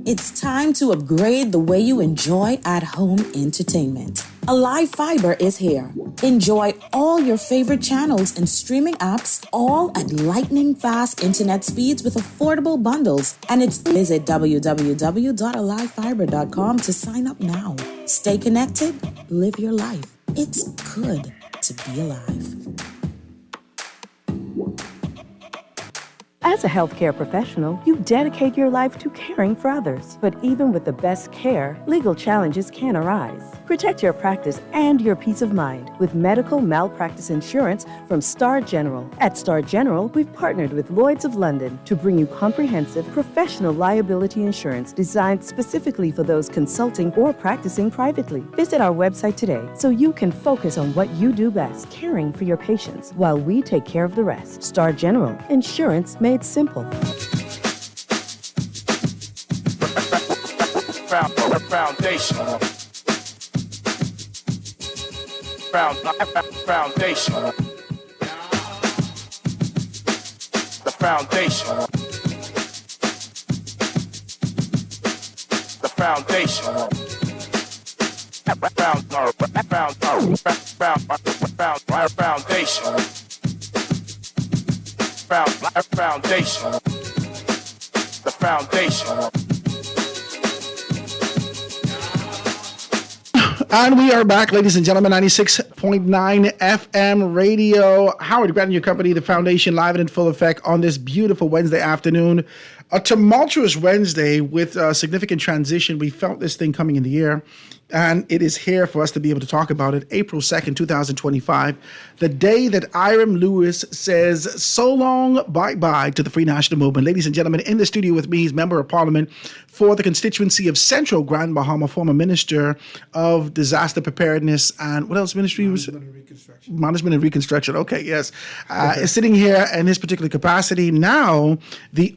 It's time to upgrade the way you enjoy at-home entertainment. Alive Fiber is here. Enjoy all your favorite channels and streaming apps, all at lightning-fast internet speeds with affordable bundles. And visit www.alivefiber.com to sign up now. Stay connected, live your life. It's good to be alive. As a healthcare professional, you dedicate your life to caring for others. But even with the best care, legal challenges can arise. Protect your practice and your peace of mind with medical malpractice insurance from Star General. At Star General, we've partnered with Lloyd's of London to bring you comprehensive professional liability insurance designed specifically for those consulting or practicing privately. Visit our website today so you can focus on what you do best, caring for your patients, while we take care of the rest. Star General, insurance made simple. Foundation. Foundation. The foundation. The foundation. Foundation. Foundation. The foundation. And we are back, ladies and gentlemen, 96.9 FM radio. Howard Grant and your company, the Foundation, live and in full effect on this beautiful Wednesday afternoon. A tumultuous Wednesday with a significant transition. We felt this thing coming in the air, and it is here for us to be able to talk about it. April 2nd, 2025, the day that Hiram Lewis says so long, bye-bye to the Free National Movement. Ladies and gentlemen, in the studio with me, he's Member of Parliament for the constituency of Central Grand Bahama, former Minister of Disaster Preparedness and what else ministry was it? Management and Reconstruction. Okay, yes. Is sitting here in his particular capacity. Now, the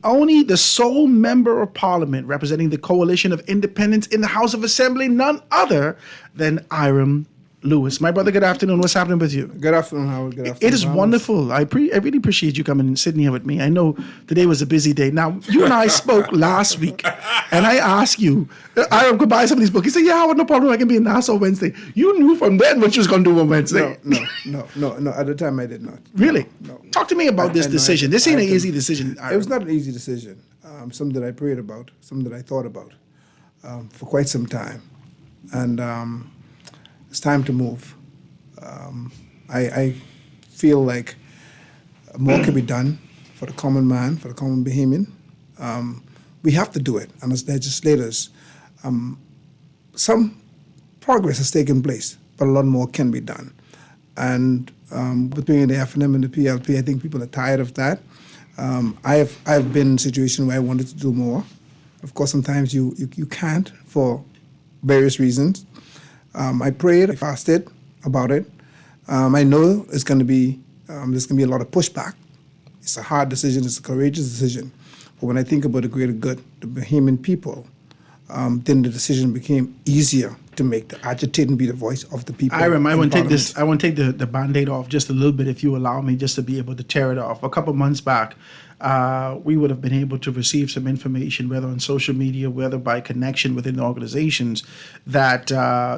sole Member of Parliament representing the Coalition of Independents in the House of Assembly, none other than Hiram Lewis. My brother, good afternoon. What's happening with you? Good afternoon, Howard. Good afternoon. It is wonderful. I really appreciate you coming and sitting here with me. I know today was a busy day. Now, you and I spoke last week, and I asked you, Hiram, could buy some of these books. He said, yeah, Howard, no problem. I can be in Nassau Wednesday. You knew from then what you was going to do on Wednesday. No. At the time, I did not. Really? No. Talk to me about this decision. This ain't an easy decision, Hiram. It was not an easy decision. Something that I prayed about, something that I thought about for quite some time. And it's time to move. I feel like more can be done for the common man, for the common Bahamian. We have to do it. And as legislators, some progress has taken place, but a lot more can be done. And between the FNM and the PLP, I think people are tired of that. I've been in a situation where I wanted to do more. Of course, sometimes you can't for various reasons. I prayed, I fasted about it. I know it's going to be there's going to be a lot of pushback. It's a hard decision. It's a courageous decision. But when I think about the greater good, the Bahamian people, then the decision became easier to make, to agitate and be the voice of the people. Hiram, I want to take the Band-Aid off just a little bit, if you allow me, just to be able to tear it off. A couple months back, we would have been able to receive some information, whether on social media, whether by connection within the organizations, that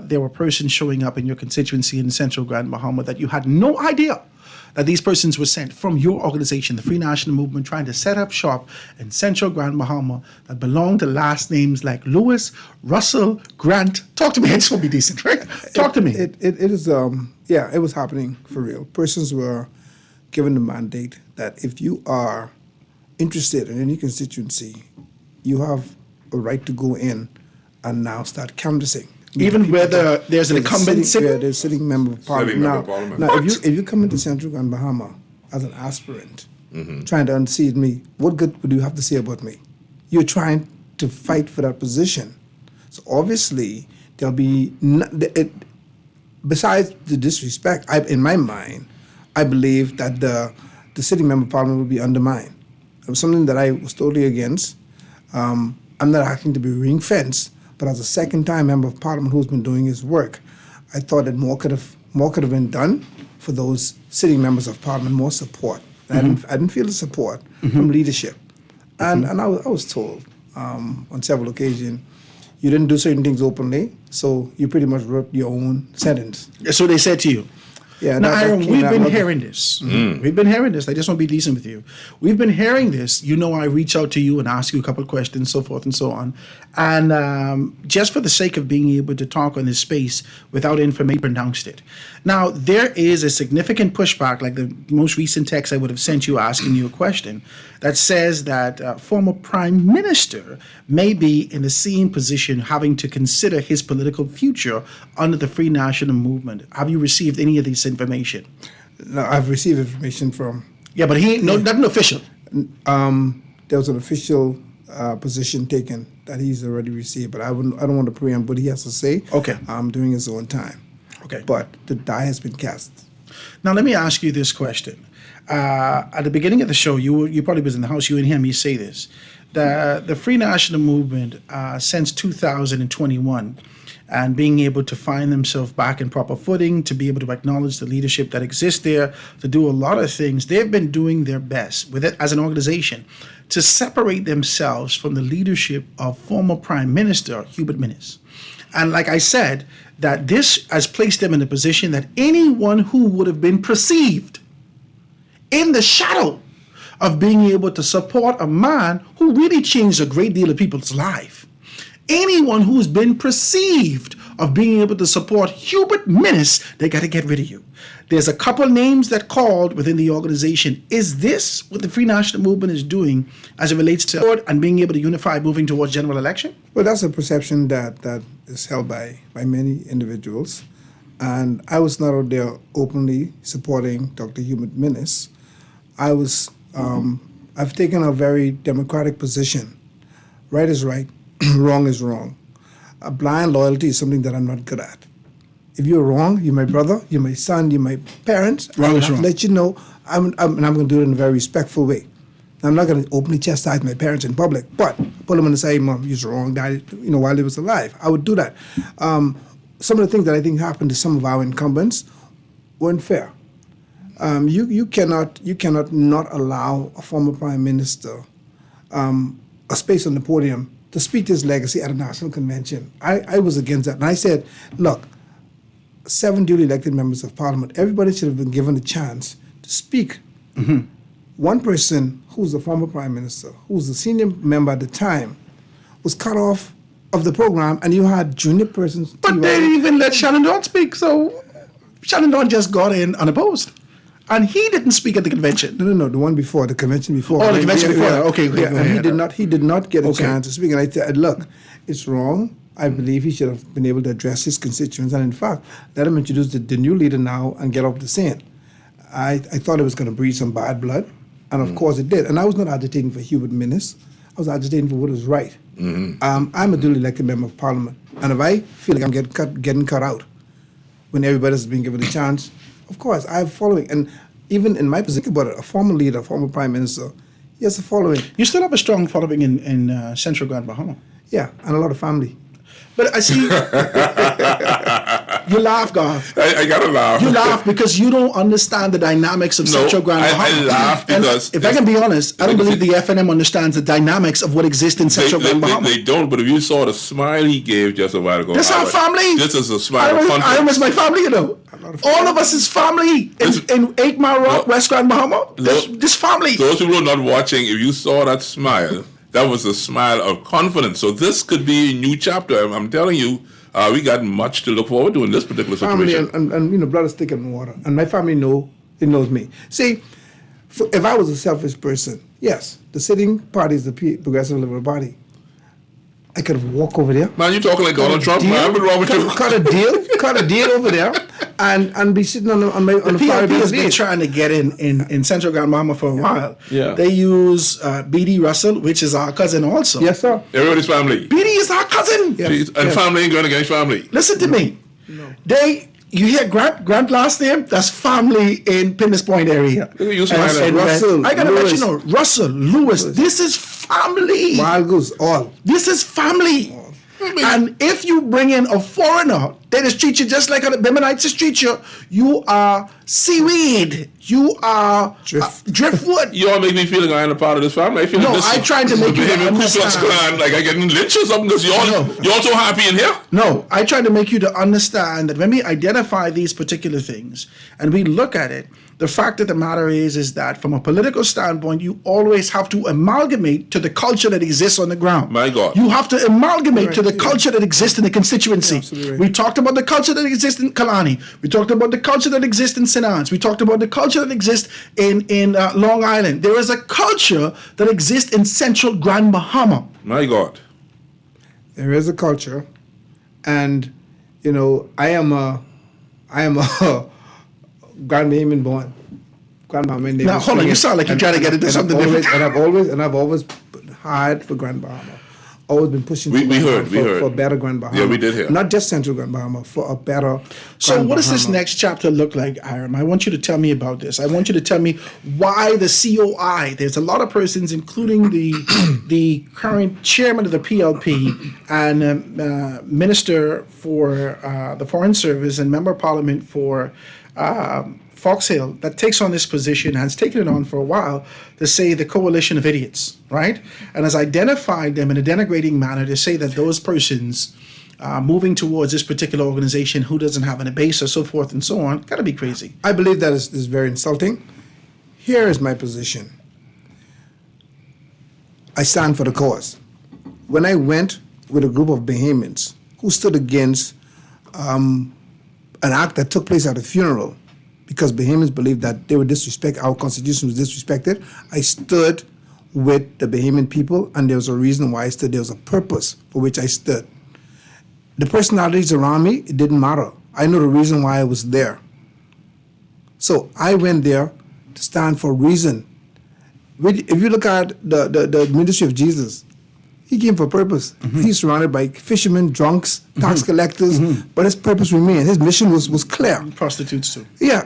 there were persons showing up in your constituency in Central Grand Bahama that you had no idea that these persons were sent from your organization, the Free National Movement, trying to set up shop in Central Grand Bahama that belong to last names like Lewis, Russell, Grant. Talk to me. I just want to be decent, right? Talk to me. It is, it was happening for real. Persons were given the mandate that if you are interested in any constituency, you have a right to go in and now start canvassing. Even whether there's an incumbent sitting? There's sitting member of parliament. Now, if you come into Central Grand Bahama as an aspirant, trying to unseat me, what good would you have to say about me? You're trying to fight for that position. So obviously, there'll be, besides the disrespect, in my mind, I believe that the sitting member of parliament will be undermined. It was something that I was totally against. I'm not asking to be ring-fenced, but as a second-time member of parliament who's been doing his work, I thought that more could have been done for those sitting members of parliament, more support. I didn't feel the support from leadership. And I was told on several occasions, you didn't do certain things openly, so you pretty much wrote your own sentence. That's what they said to you. Yeah, now, Hiram, we've been hearing this. We've been hearing this. I just want to be decent with you. We've been hearing this. You know, I reach out to you and ask you a couple of questions, so forth and so on. And just for the sake of being able to talk on this space without information, pronounced it. Now, there is a significant pushback, like the most recent text I would have sent you asking you a question, that says that former Prime Minister may be in the same position having to consider his political future under the Free National Movement. Have you received any of this information? No, I've received information from... Yeah, but nothing official. There was an official position taken that he's already received, but I don't want to preempt what he has to say. Okay. During his own time. Okay. But the die has been cast. Now, let me ask you this question. At the beginning of the show, you probably was in the house, you and hear me say this. The Free National Movement, since 2021, and being able to find themselves back in proper footing, to be able to acknowledge the leadership that exists there, to do a lot of things, they've been doing their best with it as an organization to separate themselves from the leadership of former Prime Minister Hubert Minnis. And like I said, that this has placed them in a position that anyone who would have been perceived in the shadow of being able to support a man who really changed a great deal of people's life, anyone who's been perceived of being able to support Hubert Minnis, they got to get rid of you. There's a couple names that called within the organization. Is this what the Free National Movement is doing as it relates to and being able to unify moving towards general election? Well, that's a perception that is held by many individuals. And I was not out there openly supporting Dr. Hubert Minnis. I've taken a very democratic position. Right is right, wrong is wrong. A blind loyalty is something that I'm not good at. If you're wrong, you're my brother, you're my son, you're my parents. Wrong is I have wrong. to let you know, and I'm going to do it in a very respectful way. I'm not going to openly chastise my parents in public, but pull them on the side, Mom, you're wrong, Daddy, while they was alive. I would do that. Some of the things that I think happened to some of our incumbents weren't fair. You cannot not allow a former prime minister a space on the podium to speak to his legacy at a national convention. I was against that. And I said, look, 7 duly elected members of parliament, everybody should have been given a chance to speak. Mm-hmm. One person who's the former prime minister, who's the senior member at the time, was cut off of the program, and you had junior persons. But they didn't even let Shannon Dawn speak, so Shannon Dawn just got in unopposed. And he didn't speak at the convention. No, the one before, the convention before. Oh, the convention before. Okay, go and ahead. he did not get a chance to speak. And I said, look, it's wrong. I believe he should have been able to address his constituents. And in fact, let him introduce the new leader now and get off the scene. I thought it was going to breed some bad blood. And of course it did. And I was not agitating for Hubert Minnis. I was agitating for what was right. I'm a duly elected member of parliament. And if I feel like I'm getting cut out when everybody else is being given a chance, of course, I have following. And even in my position, about it, a former leader, a former prime minister, he has a following. You still have a strong following in Central Grand Bahama. Yeah, and a lot of family. But I see, you laugh, Garth. I gotta laugh. You laugh because you don't understand the dynamics of Central Grand Bahama. I laugh because... If I can be honest, I don't believe the FNM understands the dynamics of what exists in Central Grand Bahama. They don't, but if you saw the smile he gave just a while ago... This is our family. This is a smile of confidence. I miss my family, you know. All of us is family in 8 Mile Rock, West Grand Bahama. This family. Those people not watching, if you saw that smile, that was a smile of confidence. So this could be a new chapter. I'm telling you, we got much to look forward to in this particular situation. Family and blood is thicker than water. And my family knows me. See, if I was a selfish person, yes, the sitting party is the Progressive Liberal Party. I could walk over there. Man, you talking like Donald Trump, man. What's wrong with you? Cut a deal over there, and be sitting on the PLP has been trying to get in Central Grand Bahama for a while. Yeah. They use B.D. Russell, which is our cousin also. Yes, sir. Everybody's family. B.D. is our cousin. Yes. And family ain't going against family. Listen to me. No. You hear Grant last name? That's family in Pinnis Point area. You smiling. Russell, I gotta Lewis. let you know, Russell, Lewis, this is family. Wild Goose, all. This is family. And if you bring in a foreigner, they just treat you just like the Bemanites just treat you. You are seaweed. You are driftwood. You all make me feel like I am a part of this family. I feel like I tried to make you understand. Clan, like I getting lynched or something because you're so happy in here. No, I tried to make you to understand that when we identify these particular things and we look at it, the fact of the matter is that from a political standpoint, you always have to amalgamate to the culture that exists on the ground. My God. You have to amalgamate to the culture that exists in the constituency. Yeah, right. We talked about the culture that exists in Kalani. We talked about the culture that exists in St. Anne's. We talked about the culture that exists in Long Island. There is a culture that exists in Central Grand Bahama. My God. There is a culture, and I am a Grand Bahamian born. Grand Bahamian. Now hold on, you sound like you're trying to get into something different. I've always hard for Grand Bahama. Always been pushing we heard for a better Grand Bahama. Yeah, we did hear. Not just Central Grand Bahama, for a better So Grand what does this Bahama. next chapter look like, Hiram? I want you to tell me about this. I want you to tell me why the COI, there's a lot of persons, including the current chairman of the PLP and Minister for the Foreign Service and Member of Parliament for Fox Hill, that takes on this position, has taken it on for a while, to say the coalition of idiots, right? And has identified them in a denigrating manner to say that those persons moving towards this particular organization who doesn't have any base or so forth and so on. Gotta be crazy. I believe that is very insulting. Here is my position. I stand for the cause. When I went with a group of Bahamians who stood against an act that took place at a funeral because Bahamians believed that they would disrespect, our constitution was disrespected, I stood with the Bahamian people, and there was a reason why I stood. There was a purpose for which I stood. The personalities around me, it didn't matter. I know the reason why I was there. So I went there to stand for a reason. If you look at the ministry of Jesus, he came for a purpose. He's surrounded by fishermen, drunks, tax collectors, but his purpose remained. His mission was clear. Prostitutes too. Yeah,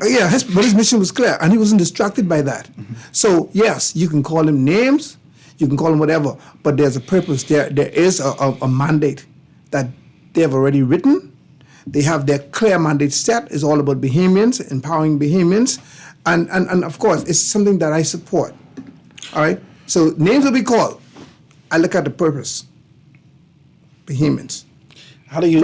but his mission was clear, and he wasn't distracted by that. So yes, you can call him names, you can call him whatever, but there's a purpose. There is a mandate that they have already written. They have their clear mandate set. It's all about Bahamians, empowering Bahamians, and of course, it's something that I support. All right? So names will be called. I look at the purpose. Bahamians. How do you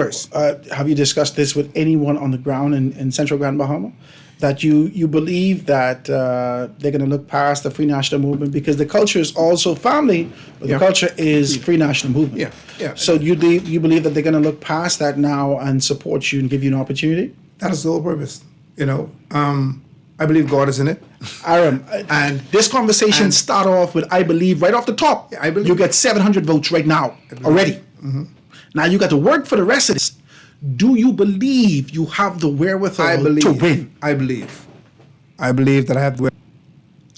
have you discussed this with anyone on the ground in Central Grand Bahama? That you believe that they're going to look past the Free National Movement because the culture is also family, but the culture is Free National Movement. Yeah. So you believe that they're going to look past that now and support you and give you an opportunity? That is the whole purpose. I believe God is in it. Aaron, and this conversation start off with I believe right off the top. I believe. You get 700 votes right now already. Now you got to work for the rest of this. Do you believe you have the wherewithal to win? I believe that I have the wherewithal.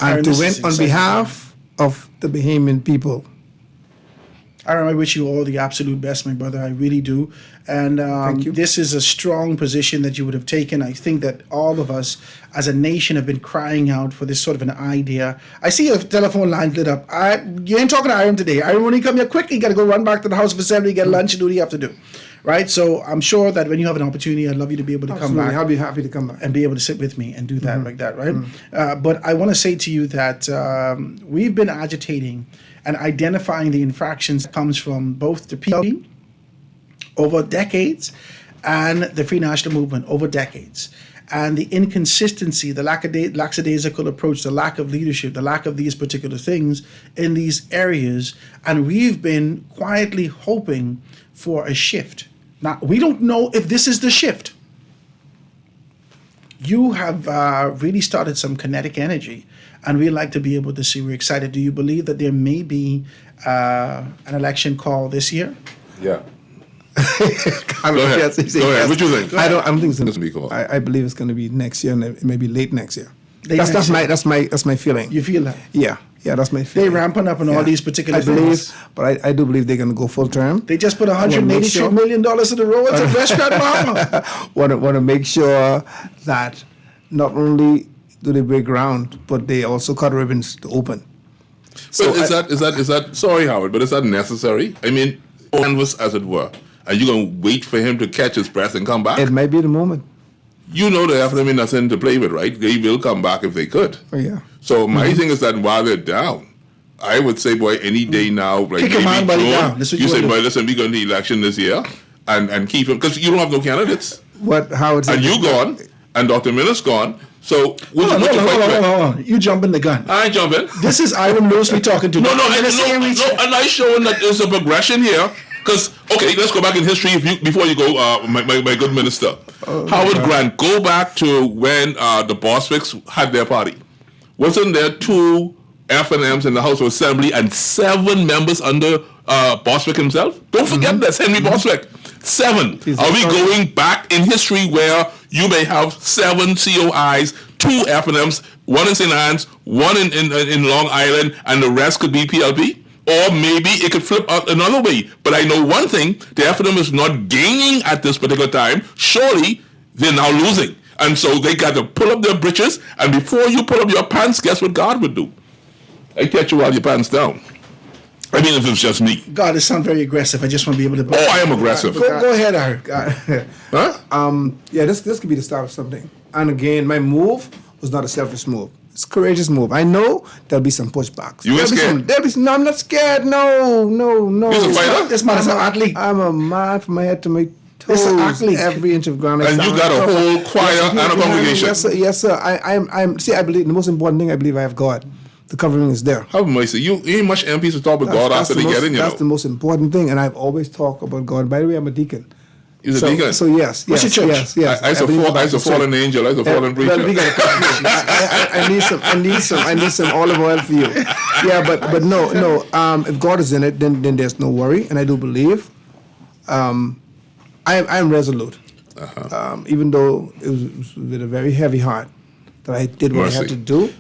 And Aaron, to this win is on exciting. behalf of the Bahamian people. Aaron, I wish you all the absolute best, my brother. I really do. And Thank you. This is a strong position that you would have taken. I think that all of us as a nation have been crying out for this sort of an idea. I see your telephone line lit up. You ain't talking to Aaron today. Aaron, when you come here quickly, you got to go run back to the House of Assembly, get lunch, and do what you have to do. Right? So I'm sure that when you have an opportunity, I'd love you to be able to come back. I'll be happy to come back. And be able to sit with me and do that like that, right? But I want to say to you that we've been agitating and identifying the infractions that comes from both the PLP over decades and the Free National Movement over decades. And the inconsistency, the lackadaisical approach, the lack of leadership, the lack of these particular things in these areas. And we've been quietly hoping for a shift. Now, we don't know if this is the shift. You have really started some kinetic energy, and we'd like to be able to see. We're excited. Do you believe that there may be an election call this year? Yeah. Go ahead. Go ahead. What do you think? I don't think it's going to be called. I believe it's going to be next year, and it may be late next year. That's my feeling. You feel that? Yeah, that's my feeling. They're ramping up on all these particular I believe, things. but I do believe they're going to go full term. They just put $183 million to the roads of West Grand Bahama. Want to make sure that not only do they break ground, but they also cut ribbons to open. So is that sorry, Howard, but is that necessary? I mean, canvas as it were. Are you going to wait for him to catch his breath and come back? It might be the moment. You know they have them in nothing to play with, right? They will come back if they could. Oh, yeah. So my thing is that while they're down, I would say, boy, any day now, like Kick him maybe down. June, you say, boy, listen, we're going to the election this year and keep him, because you don't have no candidates. And you gone, and Dr. Miller's gone. So hold on. You jumping the gun. I ain't jumping. This is Ivan Lewis we talking to. And I showing that there's a progression here. Because, okay, let's go back in history before you go, my good minister. Howard Grant, go back to when the Bostwicks had their party. Wasn't there 2 F&Ms in the House of Assembly and 7 members under Bostwick himself? Don't forget that's Henry Bostwick. 7. Are we going back in history where you may have 7 COIs, 2 F&Ms, 1 in St. Anne's, 1 in Long Island, and the rest could be PLP? Or maybe it could flip out another way. But I know one thing, the F&M is not gaining at this particular time. Surely they're now losing. And so they got to pull up their britches, and before you pull up your pants, guess what God would do? I catch you while your pants down. I mean, if it's just me. God, it sounds very aggressive. I just want to be able to... I am aggressive. Go ahead, Eric. Huh? Yeah, this could be the start of something. And again, my move was not a selfish move. It's a courageous move. I know there'll be some pushbacks. You ain't scared? No, I'm not scared. No. You're a fighter? This man is an athlete. I'm a man from my head to my This toes. is an athlete. Every inch of ground. And you got a whole choir and a congregation. Yes, sir. I believe the most important thing. I believe I have God. The covering is there. Have mercy. You ain't much MPs to talk about God after they get in, That's the most important thing, and I've always talked about God. By the way, I'm a deacon. You're a deacon? So yes. What's your church? Yes. I used to fallen angel. I used to fallen preacher. Well, we got I need some olive oil for you. Yeah, but no. If God is in it, then there's no worry, and I do believe. I am resolute, even though it was with a very heavy heart that I did what I had to do.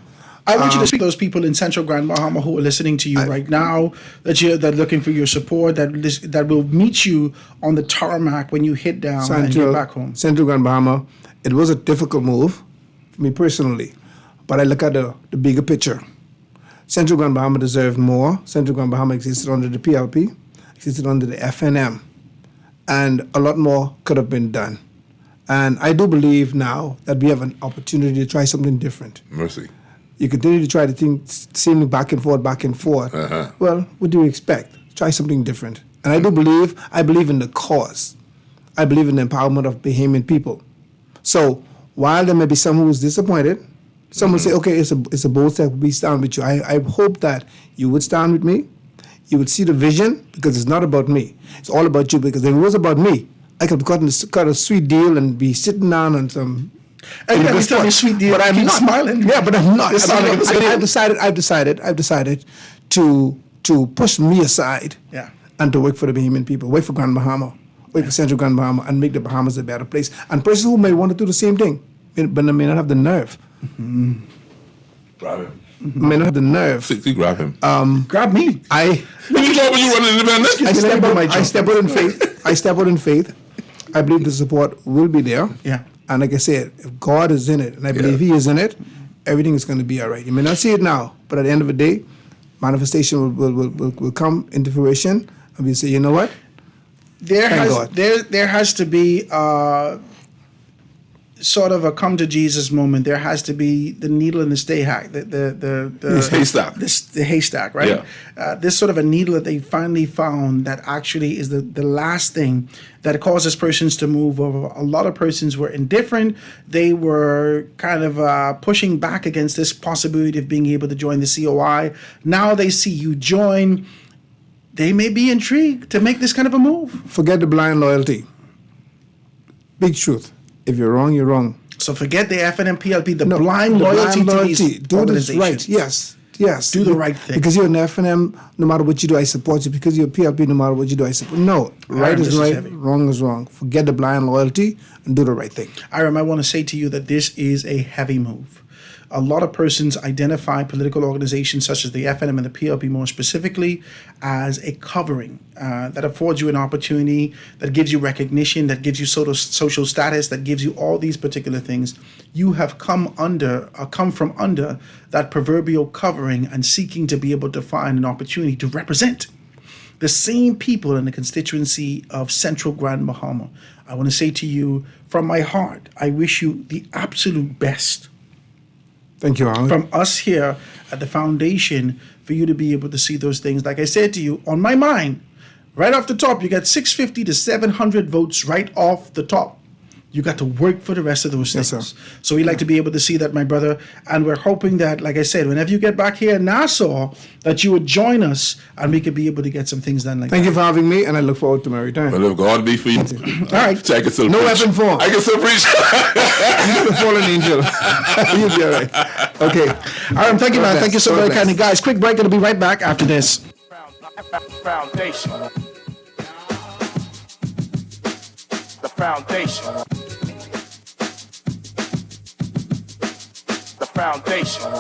I want you to speak to those people in Central Grand Bahama who are listening to you right now, that are looking for your support, that will meet you on the tarmac when you hit down and get back home. Central Grand Bahama, it was a difficult move for me personally, but I look at the bigger picture. Central Grand Bahama deserved more. Central Grand Bahama existed under the PLP, existed under the FNM, and a lot more could have been done. And I do believe now that we have an opportunity to try something different. Mercy. You continue to try to think, seeming back and forth. Well, what do you expect? Try something different. And I believe in the cause. I believe in the empowerment of Bahamian people. So while there may be some who is disappointed, some will say, okay, it's a bold step, we stand with you. I hope that you would stand with me. You would see the vision, because it's not about me. It's all about you, because if it was about me, I could have got a sweet deal and be sitting down on some... And you tell me sweet deal, but I'm not smiling. Yeah, but I'm not. I've decided to push me aside, and to work for the Bahamian people, work for Grand Bahama, work for Central Grand Bahama, and make the Bahamas a better place. And persons who may want to do the same thing, but they may not have the nerve. Grab him. May not have the nerve. Grab him. Grab me. When you run independent? I step out in faith. I step out in faith. I believe the support will be there. Yeah. And like I said, if God is in it, and I believe He is in it, everything is going to be all right. You may not see it now, but at the end of the day, manifestation will come into fruition, and we say, you know what? There has to be sort of a come to Jesus moment. There has to be the needle in the haystack, the haystack. The haystack, right? Yeah. This sort of a needle that they finally found that actually is the last thing that causes persons to move over. A lot of persons were indifferent. They were kind of pushing back against this possibility of being able to join the COI. Now they see you join. They may be intrigued to make this kind of a move. Forget the blind loyalty. Big truth. If you're wrong, you're wrong. So forget the FNM PLP, the blind loyalty to these do this right. Yes. Do the right thing. Because you're an FNM, no matter what you do, I support you. Because you're a PLP, no matter what you do, I support you. No, right is right, wrong is wrong. Forget the blind loyalty and do the right thing. Iram, I want to say to you that this is a heavy move. A lot of persons identify political organizations such as the FNM and the PLP more specifically as a covering that affords you an opportunity, that gives you recognition, that gives you social status, that gives you all these particular things. You have come from under that proverbial covering and seeking to be able to find an opportunity to represent the same people in the constituency of Central Grand Bahama. I want to say to you from my heart, I wish you the absolute best. Thank you, Howard. From us here at the foundation, for you to be able to see those things. Like I said to you, on my mind, right off the top, you got 650 to 700 votes right off the top. You got to work for the rest of those things. Yes, sir. So we like to be able to see that, my brother. And we're hoping that, like I said, whenever you get back here in Nassau, that you would join us and we could be able to get some things done like Thank that. you for having me, and I look forward to my return. Well, if God be for you. All right. So I can still No preach. weapon form. I can still preach. You're the fallen angel. You'll be all right. Okay. Iram, thank you, man. God Thank you so bless. very kindly. Guys, quick break. It'll be right back after this. Foundation. The foundation. The foundation.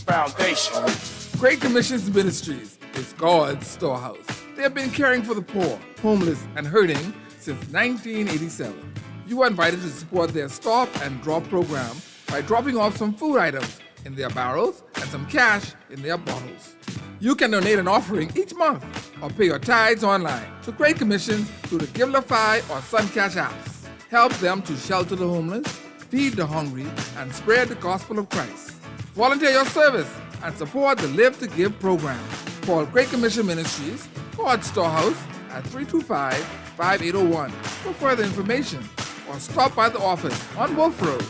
Foundation. Great Commissions Ministries is God's storehouse. They have been caring for the poor, homeless, and hurting since 1987. You are invited to support their Stop and Drop program by dropping off some food items in their barrels and some cash in their bottles. You can donate an offering each month or pay your tithes online to Great Commissions through the Givelify or Suncash apps. help them to shelter the homeless, feed the hungry, and spread the gospel of Christ. Volunteer your service and support the Live to Give program. Call Great Commission Ministries, God's Storehouse at 325-5801 for further information, or stop by the office on Wolf Road.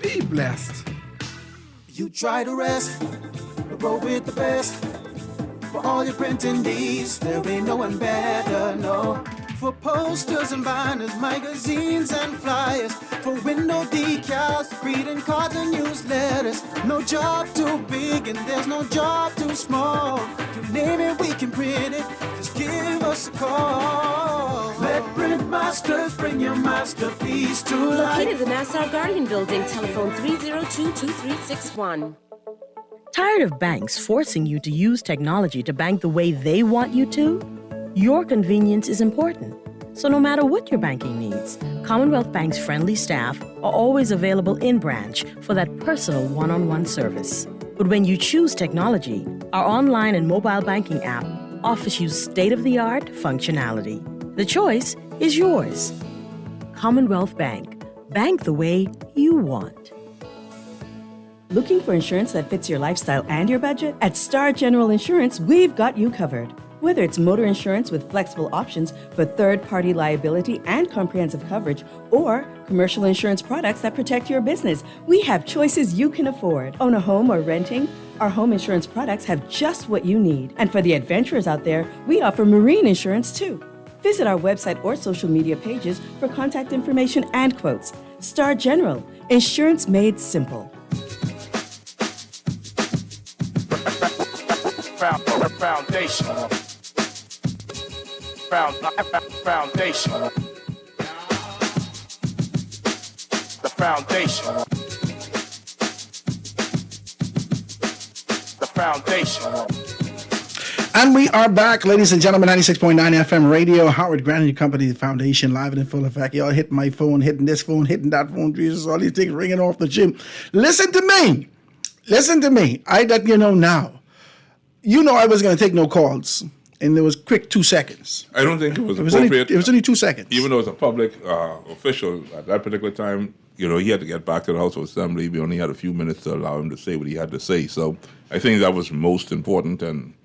Be blessed. You try to rest, roll with the best. For all your printing needs, there ain't no one better, no. For posters and banners, magazines and flyers. For window decals, greeting cards and newsletters. No job too big and there's no job too small. You name it, we can print it. Just give us a call. Let Print Masters bring your masterpiece to life. Located at the Nassau Guardian Building, telephone 302-2361. Tired of banks forcing you to use technology to bank the way they want you to? Your convenience is important. So no matter what your banking needs, Commonwealth Bank's friendly staff are always available in branch for that personal one-on-one service. But when you choose technology, our online and mobile banking app offers you state-of-the-art functionality. The choice is yours. Commonwealth Bank. Bank the way you want. Looking for insurance that fits your lifestyle and your budget? At Star General Insurance, we've got you covered. Whether it's motor insurance with flexible options for third-party liability and comprehensive coverage, or commercial insurance products that protect your business, we have choices you can afford. Own a home or renting? Our home insurance products have just what you need. And for the adventurers out there, we offer marine insurance too. Visit our website or social media pages for contact information and quotes. Star General, insurance made simple. Foundation. Foundation. The foundation. The foundation. And we are back, ladies and gentlemen, 96.9 FM radio, Howard Grant and your company, the foundation, live and in full effect. Y'all hitting my phone, hitting this phone, hitting that phone, Jesus, all these things ringing off the gym. Listen to me. Listen to me. I let you know now. You know I was going to take no calls. And it was quick 2 seconds. I don't think it was appropriate. It was only 2 seconds. Even though it's a public official, at that particular time, you know, he had to get back to the House of Assembly. We only had a few minutes to allow him to say what he had to say. So I think that was most important. And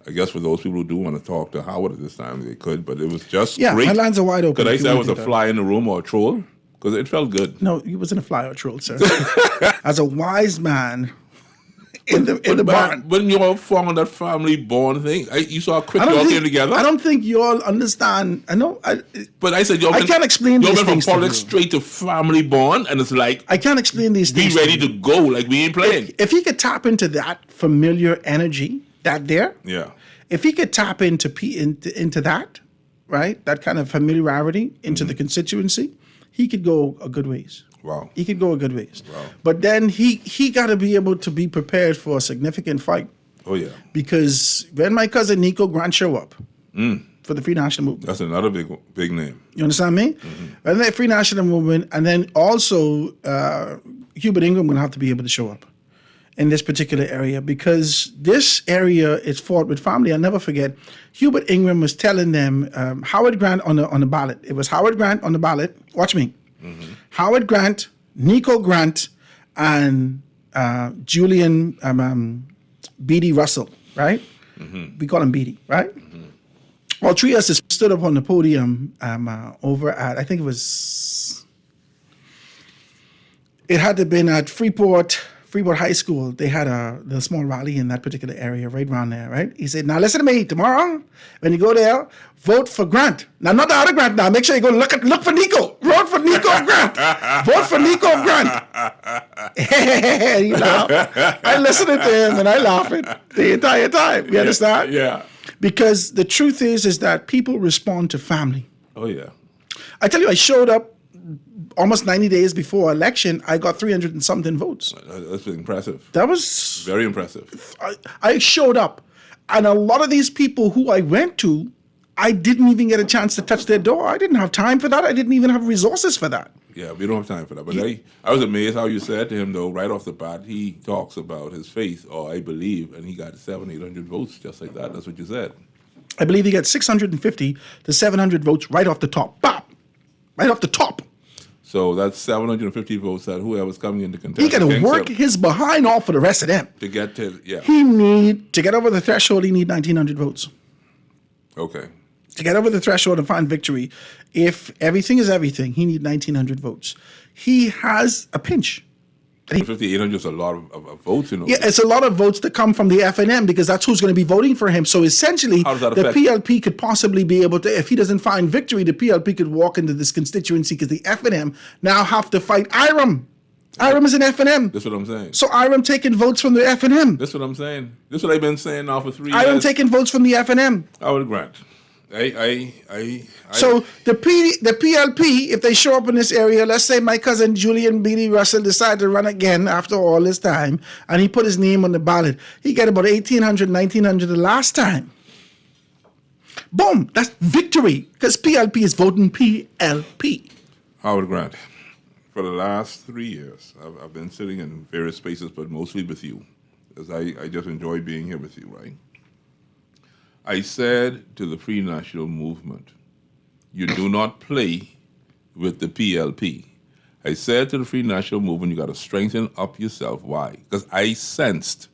I guess for those people who do want to talk to Howard at this time, they could. But it was just great. My lines are wide open. Could I say I was a fly in the room or a troll? Because it felt good. No, you wasn't a fly or a troll, sir. As a wise man in the barn. When you all formed that family bond thing, you saw how quick you all came together? I don't think you all understand. I know. But I said, I can't explain these things. You went from politics to straight to family bond, and it's like, I can't explain these things. Be ready to go, like we ain't playing. If he could tap into that familiar energy, that there, yeah. If he could tap into that, right, that kind of familiarity into the constituency, he could go a good ways. Wow. He could go a good ways. Wow. But then he got to be able to be prepared for a significant fight. Oh, yeah. Because when my cousin Nico Grant show up for the Free National Movement. That's another big name. You understand me? Mm-hmm. And the Free National Movement, and then also Hubert Ingram will have to be able to show up in this particular area, because this area is fought with family. I'll never forget, Hubert Ingram was telling them, Howard Grant on the ballot. It was Howard Grant on the ballot. Watch me. Mm-hmm. Howard Grant, Nico Grant, and Julian Beatty Russell, right? Mm-hmm. We call him Beatty, right? Mm-hmm. All three of us stood up on the podium over at, I think it had to have been at Freeport High School. They had a small rally in that particular area, right around there, right? He said, now listen to me, tomorrow, when you go there, vote for Grant. Now, not the other Grant now. Make sure you go look for Nico. Vote for Nico Grant. Vote for Nico Grant. You know, I listening to him and I laughing the entire time. You understand? Yeah. Because the truth is that people respond to family. Oh, yeah. I tell you, I showed up almost 90 days before election. I got 300 and something votes. That's impressive. That was very impressive. I showed up, and a lot of these people who I went to, I didn't even get a chance to touch their door. I didn't have time for that. I didn't even have resources for that. Yeah, we don't have time for that. But I was amazed how you said to him, though, right off the bat, he talks about his faith, or I believe, and he got 700-800 votes just like that. That's what you said. I believe he got 650 to 700 votes right off the top. Bop! Right off the top. So that's 750 votes that whoever's coming into contention. He got to work his behind off for the rest of them. To get to, yeah. To get over the threshold, he need 1,900 votes. Okay. To get over the threshold and find victory, if everything is everything, he need 1,900 votes. He has a pinch. 5,800 is a lot of votes, you know. Yeah, it's a lot of votes that come from the FNM because that's who's going to be voting for him. So essentially, How does that the affect? PLP could possibly be able to, if he doesn't find victory, the PLP could walk into this constituency because the FNM now have to fight IREM. IREM is an FNM. That's what I'm saying. So IREM taking votes from the FNM. That's what I'm saying. That's what I've been saying now for 3 IREM years. taking votes from the FNM. I would grant. So the PLP, if they show up in this area, let's say my cousin Julian Beatty Russell decided to run again after all this time, and he put his name on the ballot. He got about 1,800, 1,900 the last time. Boom, that's victory, because PLP is voting PLP. Howard Grant, for the last 3 years, I've been sitting in various spaces, but mostly with you, because I just enjoy being here with you, right? I said to the Free National Movement, you do not play with the PLP. I said to the Free National Movement, you got to strengthen up yourself. Why? Because I sensed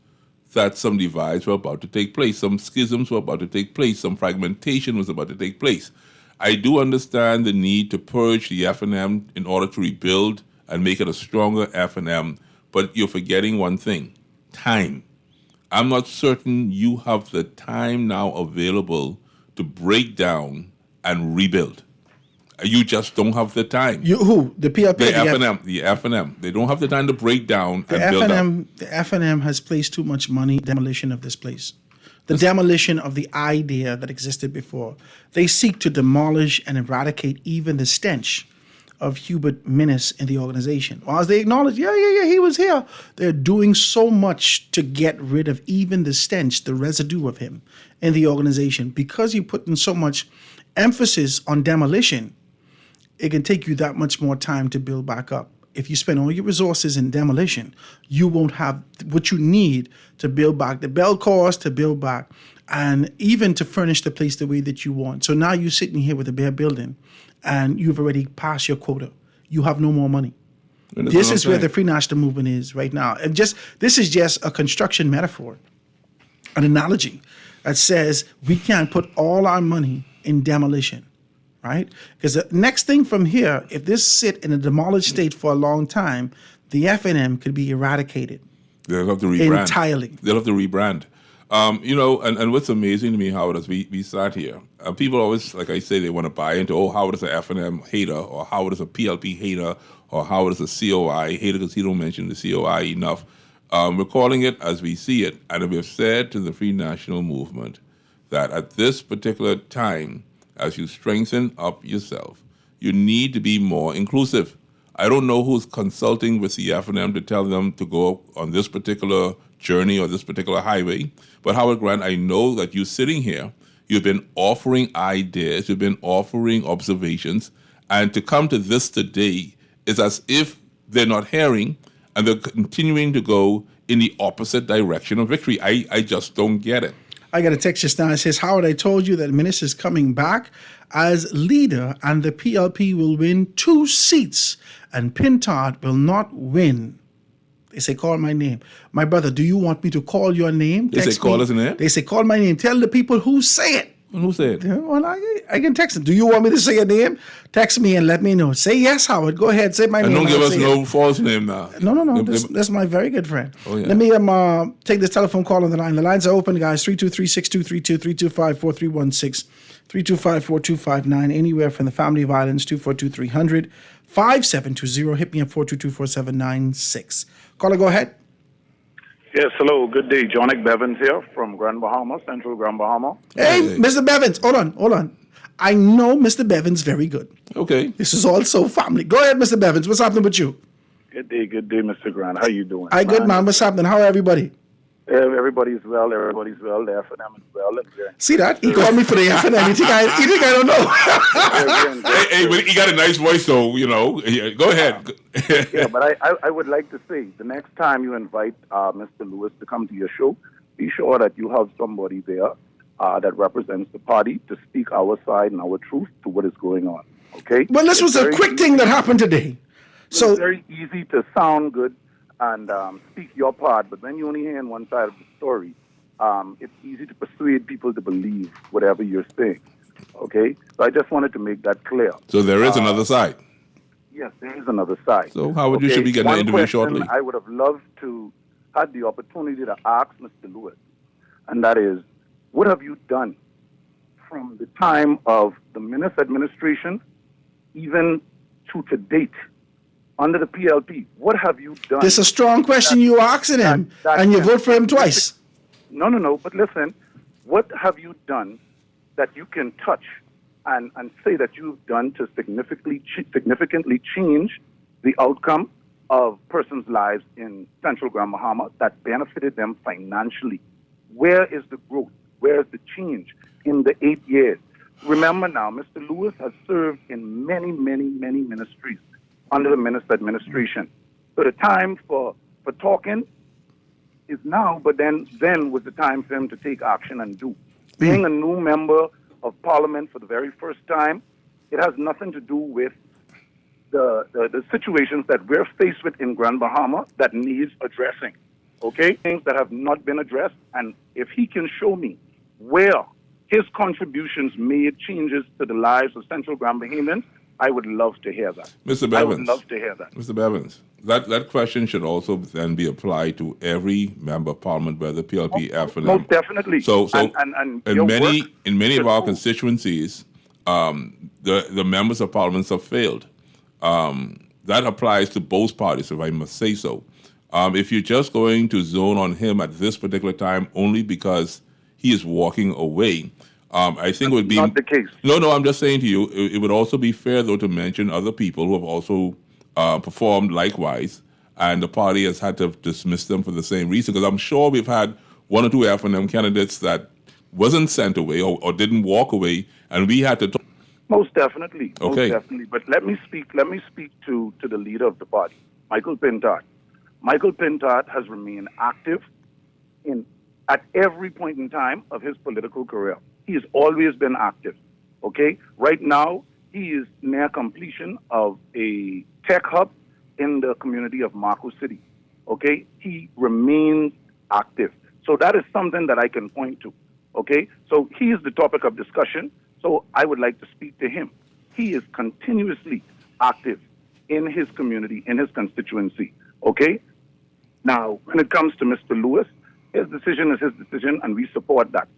that some divides were about to take place, some schisms were about to take place, some fragmentation was about to take place. I do understand the need to purge the FNM in order to rebuild and make it a stronger FNM, but you're forgetting one thing, time. I'm not certain you have the time now available to break down and rebuild. You just don't have the time. Who? The PLP? The FNM. The FNM. They don't have the time to break down and build up. The FNM has placed too much money in demolition of this place. The demolition of the idea that existed before. They seek to demolish and eradicate even the stench of Hubert Minnis in the organization. Whilst they acknowledge, he was here, they're doing so much to get rid of even the stench, the residue of him in the organization. Because you put in so much emphasis on demolition, it can take you that much more time to build back up. If you spend all your resources in demolition, you won't have what you need to build back the bell cores, to build back, and even to furnish the place the way that you want. So now you're sitting here with a bare building, and you've already passed your quota. You have no more money. This is where the Free National Movement is right now. And this is just a construction metaphor, an analogy that says we can't put all our money in demolition, right? Because the next thing from here, if this sit in a demolished state for a long time, the FNM could be eradicated. They'll have to rebrand. Entirely. They'll have to rebrand. And what's amazing to me, Howard, as we sat here, people always, like I say, they want to buy into, Howard is an FNM hater, or Howard is a PLP hater, or Howard is a COI hater because he don't mention the COI enough. We're calling it as we see it, and we have said to the Free National Movement that at this particular time, as you strengthen up yourself, you need to be more inclusive. I don't know who's consulting with the FNM to tell them to go on this particular journey or this particular highway, but Howard Grant, I know that you sitting here, you've been offering ideas, you've been offering observations, and to come to this today is as if they're not hearing and they're continuing to go in the opposite direction of victory. I just don't get it. I got a text just now. It says, Howard, I told you that Minnis is coming back as leader and the PLP will win 2 seats and Pintard will not win. They say, call my name. My brother, do you want me to call your name? They say, call his name? They say, call my name. Tell the people who say it. Who said? Well, I can text them. Do you want me to say your name? Text me and let me know. Say yes, Howard. Go ahead. Say my name. And don't give us no false name now. No. That's my very good friend. Oh, yeah. Let me take this telephone call on the line. The lines are open, guys. 323-6232, 325-4316, 325-4259. Anywhere from the Family of Islands, 242-300, 5720. Hit me up 422-4796. Caller, go ahead. Yes, hello. Good day. Jonick Bevins here from Grand Bahama, Central Grand Bahama. Hey, Mr. Bevins. Hold on. I know Mr. Bevins very good. Okay. This is also family. Go ahead, Mr. Bevins. What's happening with you? Good day, Mr. Grant. How you doing? Hi, good, man. What's happening? How are everybody? Everybody's well. The FNM is well. See that? He called me for the FNM. You think I don't know? hey, but he got a nice voice, though, you know. Go ahead. Yeah, but I would like to say, the next time you invite Mr. Lewis to come to your show, be sure that you have somebody there that represents the party to speak our side and our truth to what is going on. Okay? Well, this was a quick thing that happened today. So it's very easy to sound good and speak your part, but when you only hear one side of the story, it's easy to persuade people to believe whatever you're saying. Okay? So I just wanted to make that clear. So there is another side. Yes, there is another side. So Howard, you should be getting an interview shortly. I would have loved to have the opportunity to ask Mr. Lewis, and that is, what have you done from the time of the Minnis administration even to date under the PLP? What have you done? This is a strong question you asking him, and you vote for him twice. No. But listen, what have you done that you can touch and say that you've done to significantly change the outcome of persons' lives in Central Grand Bahama that benefited them financially? Where is the growth? Where is the change in the 8 years? Remember now, Mr. Lewis has served in many, many, many ministries under the Minnis administration. So the time for talking is now, but then was the time for him to take action and do. Being a new member of Parliament for the very first time, it has nothing to do with the situations that we're faced with in Grand Bahama that needs addressing. Okay? Things that have not been addressed, and if he can show me where his contributions made changes to the lives of Central Grand Bahamians, I would love to hear that. Mr. Bevins. I would love to hear that. Mr. Bevins, that question should also then be applied to every member of Parliament, whether PLP, FNM. Most definitely. So and in many of our constituencies, the members of Parliament have failed. That applies to both parties, if I must say so. If you're just going to zone on him at this particular time only because he is walking away, I think it would be not the case. No, I'm just saying to you, it would also be fair, though, to mention other people who have also performed likewise, and the party has had to dismiss them for the same reason, because I'm sure we've had one or two FNM candidates that wasn't sent away or didn't walk away, and we had to talk. Most definitely. Okay. Most definitely. But let me speak to the leader of the party, Michael Pintard. Michael Pintard has remained active at every point in time of his political career. He has always been active. Okay? Right now, he is near completion of a tech hub in the community of Marco City. Okay? He remains active. So that is something that I can point to. Okay? So he is the topic of discussion. So I would like to speak to him. He is continuously active in his community, in his constituency. Okay? Now, when it comes to Mr. Lewis, his decision is his decision, and we support that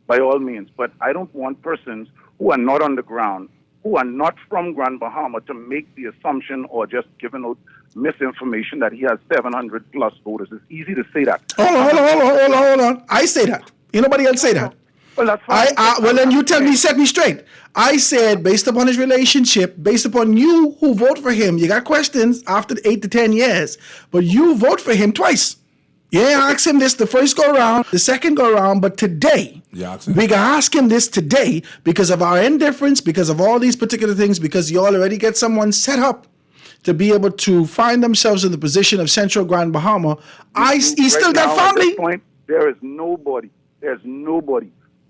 by all means. But I don't want persons who are not on the ground, who are not from Grand Bahama, to make the assumption or just giving out misinformation that he has 700 plus voters. It's easy to say that. Hold on. I say that. Ain't nobody else say that. Well, that's fine. Well, then you tell me, set me straight. I said, based upon his relationship, based upon you who vote for him, you got questions after 8 to 10 years, but you vote for him twice. You ain't ask him this the first go around, the second go around, but today, we can ask him this today because of our indifference, because of all these particular things, because you already get someone set up to be able to find themselves in the position of Central Grand Bahama. He still got family. At this point, there's nobody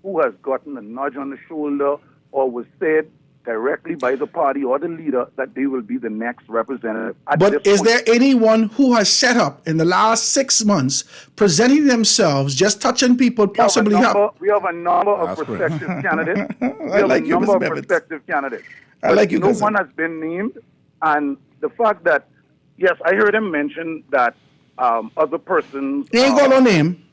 who has gotten a nudge on the shoulder or was said directly by the party or the leader that they will be the next representative. But is there anyone who has set up in the last 6 months presenting themselves, just touching people, possibly we have a number of prospective candidates. I like you, no one has been named. And the fact that, yes, I heard him mention that other persons... He ain't got no name.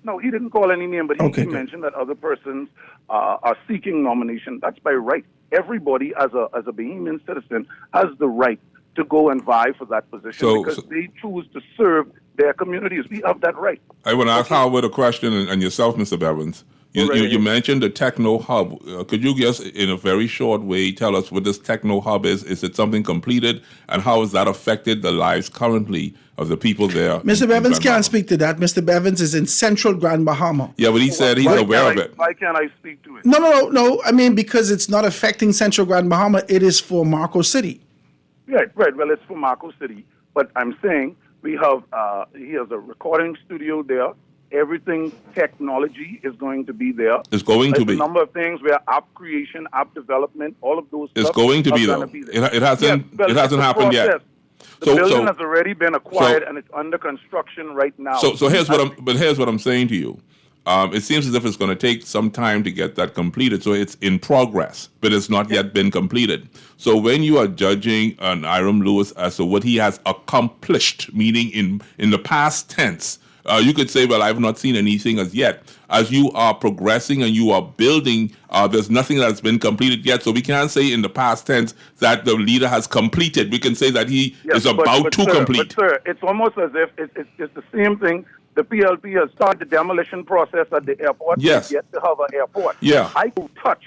No, he didn't call any name, but he mentioned that other persons are seeking nomination. That's by right. Everybody, as a Bahamian citizen, has the right to go and vie for that position because they choose to serve their communities. We have that right. I want to ask Howard a question, and yourself, Mr. Bevins. You mentioned the Techno Hub. Could you just, in a very short way, tell us what this Techno Hub is? Is it something completed? And how has that affected the lives currently of the people there? Mr. Bevins can't speak to that. Mr. Bevins is in Central Grand Bahama. Yeah, but he said he's aware of it. Why can't I speak to it? No. I mean, because it's not affecting Central Grand Bahama. It is for Marco City. Right. Well, it's for Marco City. But I'm saying he has a recording studio there. Everything technology is going to be there. It's going to be. A number of things where app creation, app development, all of those. It's going to be there. It hasn't happened yet. The building has already been acquired and it's under construction right now. So here's what I'm saying to you. It seems as if it's going to take some time to get that completed. So it's in progress, but it's not yet been completed. So when you are judging an Hiram Lewis as to what he has accomplished, meaning in the past tense, you could say, well, I've not seen anything as yet. As you are progressing and you are building, there's nothing that's been completed yet. So we can't say in the past tense that the leader has completed. We can say that he is about to complete. But, sir, it's almost as if it's the same thing. The PLP has started the demolition process at the airport. Yes. Yet to have an airport. Yeah. I can touch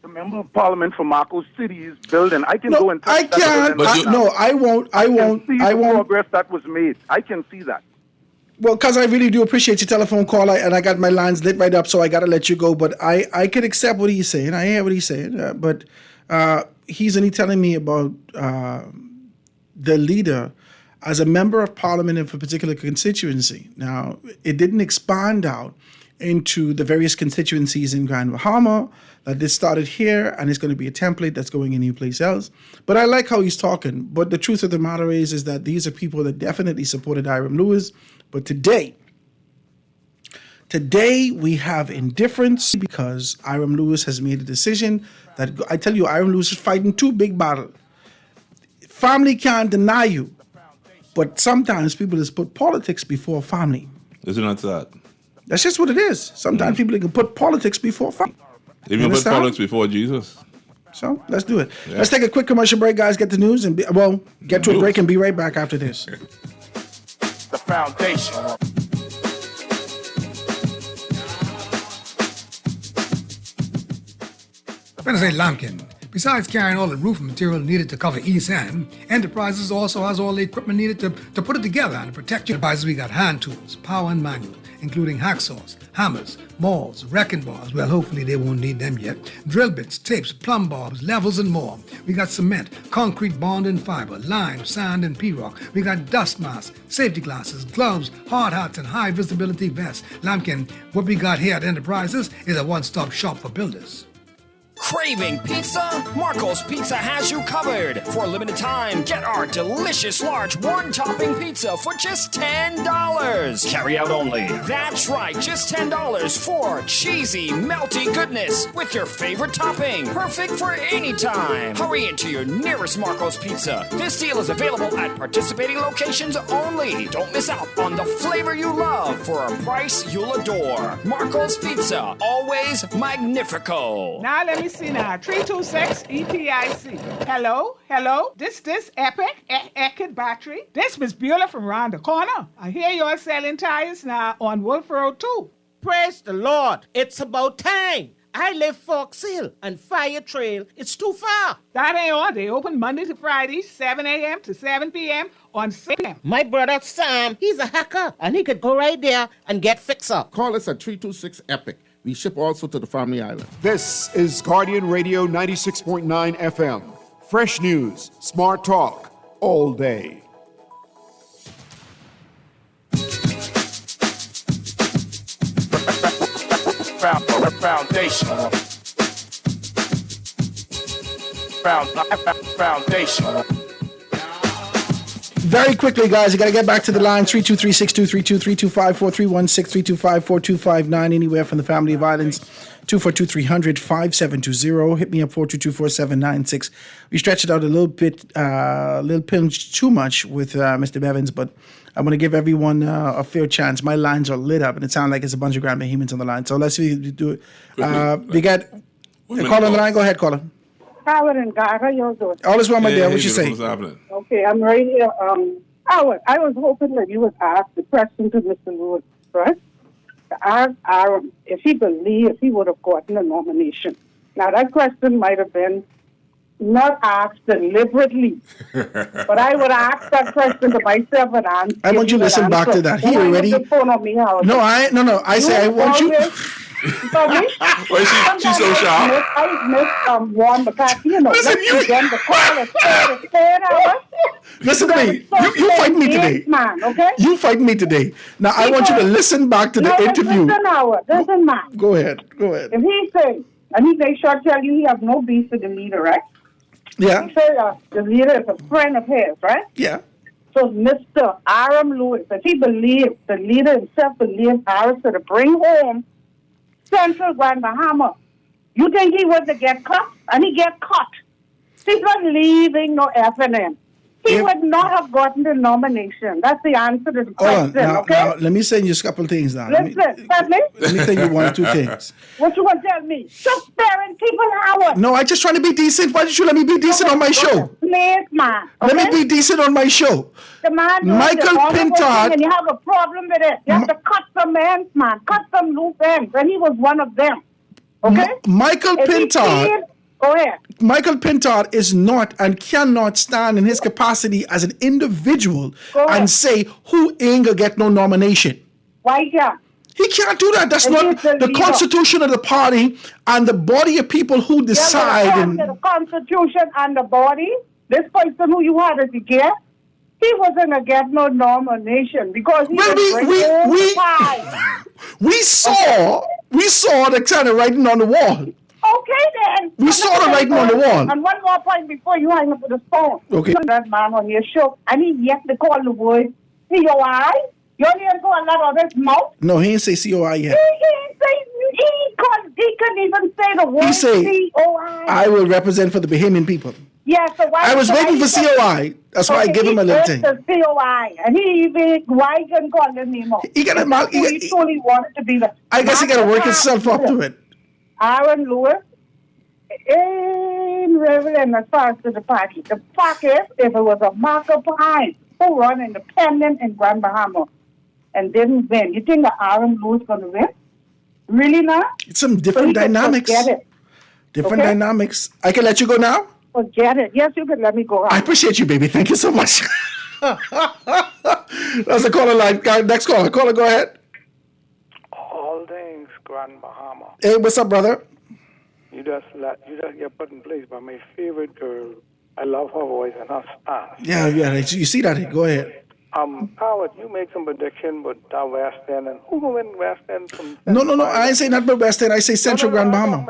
the member of parliament for Marcos City's building. I can go and touch that can't. building. No, I won't. I won't. See I the won't. progress that was made. I can see that. Well, because I really do appreciate your telephone call, and I got my lines lit right up, so I got to let you go. But I can accept what he's saying. I hear what he's saying. But he's only telling me about the leader as a member of parliament of a particular constituency. Now, it didn't expand out into the various constituencies in Grand Bahama. That this started here, and it's going to be a template that's going any place else. But I like how he's talking. But the truth of the matter is that these are people that definitely supported Hiram Lewis. But today we have indifference because Hiram Lewis has made a decision that, I tell you, Hiram Lewis is fighting two big battles. Family can't deny you, but sometimes people just put politics before family. Isn't that sad? That's just what it is. Sometimes people can put politics before family. Even put politics before Jesus. So let's do it. Yeah. Let's take a quick commercial break, guys. Get the news and get to a break and be right back after this. The foundation. St. Lampkin. Besides carrying all the roofing material needed to cover East End, Enterprises also has all the equipment needed to put it together and to protect you. Enterprises, we got hand tools, power and manual, including hacksaws, hammers, mauls, wrecking bars. Well, hopefully they won't need them yet. Drill bits, tapes, plumb bobs, levels, and more. We got cement, concrete bond and fiber, lime, sand, and P-rock. We got dust masks, safety glasses, gloves, hard hats, and high visibility vests. Lampkin, what we got here at Enterprises is a one-stop shop for builders. Craving pizza? Marco's Pizza has you covered. For a limited time, get our delicious large one-topping pizza for just $10. Carry out only. That's right, just $10 for cheesy, melty goodness with your favorite topping. Perfect for any time. Hurry into your nearest Marco's Pizza. This deal is available at participating locations only. Don't miss out on the flavor you love for a price you'll adore. Marco's Pizza, always magnifico. Now let me see now. 326 EPIC. Hello. This Epic Eckert Battery. This Miss Beulah from round the corner. I hear you're selling tires now on Wolf Road too. Praise the Lord. It's about time. I live Fox Hill and Fire Trail. It's too far. That ain't all. They open Monday to Friday, 7 a.m. to 7 p.m. on 6 p.m. My brother Sam, he's a hacker, and he could go right there and get fixed up. Call us at 326 EPIC. We ship also to the Family Island. This is Guardian Radio 96.9 FM. Fresh news, smart talk, all day. Foundation. Foundation. Very quickly, guys, you got to get back to the line, 323-623-2325, 431-632-5429, anywhere from the Family of Islands, 242-300-5720. Hit me up, 422-4796. We stretched it out a little bit, little pinch too much with Mr. Bevins, but I'm going to give everyone a fair chance. My lines are lit up, and it sounds like it's a bunch of grand behemoths on the line. So let's see if you do it. We got a caller on the line. Go ahead, caller. Howard and God, how y'all doing? All is well, my dear. What you say? Okay, I'm right here. Howard, I was hoping that you would ask the question to Mr. Lewis first. To ask Aaron if he believed he would have gotten a nomination. Now, that question might have been not asked deliberately, but I would ask that question to myself and answer. I want you to listen back to that. He already. No, I say I want you. She's so sharp. I missed one because listen, listen to me. You fight me today. Man, okay? You fight me today. Now I want you to listen back to the interview. Listen, man. Go ahead. If he says, and he may sure tell you he has no beef with the leader, right? Yeah. He said the leader is a friend of his, right? Yeah. So Mr. Aram Lewis, if he believed, the leader himself believed Harris to bring home Central Grand Bahama, you think he was to get caught? And he get caught. He's not leaving no FNM. He would not have gotten the nomination. That's the answer to the question, okay? Now, let me send you a couple of things now. Listen, let me tell you one or two things. What you want to tell me? Stop sparing people hours. No, I just trying to be decent. Why did you let me be decent on my show? Please, man. Okay? Let me be decent on my show. The man Michael Pintard. And you have a problem with it. You have to cut some ends, man. Cut some loose ends. And he was one of them. Okay? Michael Pintard. Go ahead. Michael Pintard is not and cannot stand in his capacity as an individual and say who ain't gonna get no nomination. Why can't? He can't do that. That's not the constitution of the party and the body of people who decide. The constitution and the body, this person who you had as a guest, he wasn't gonna get no nomination because he we saw the kind of writing on the wall. Okay, then. We saw the writing on the wall. And one more point before you hang up with the phone. Okay. That man on your show, and he yet to call the word COI. You only have to call that out of his mouth. No, he didn't say COI yet. He couldn't even say the word He said, COI. I will represent for the Bahamian people. Yeah, so why? I was waiting for COI. That's why I give him a little thing. The COI, and why he couldn't call his name out? He truly wanted to be the. I guess he got to work himself up to it. Aaron Lewis, irrelevant as far as to the party. The fact is, if it was a Marco Pine who run independent in Grand Bahama and didn't win, you think that Aaron Lewis going to win? Really not? It's some different dynamics. Different dynamics. I can let you go now? Forget it. Yes, you can let me go out. I appreciate you, baby. Thank you so much. That's a caller line. Next caller. Caller, go ahead. All things Grand Bahama. Hey, what's up, brother? You just get put in place by my favorite girl. I love her voice and her stance. Yeah. You see that? Go ahead. Howard, you make some prediction, but West End and who will win West End from? No. I ain't say nothing but West End. I say Central Grand Bahama.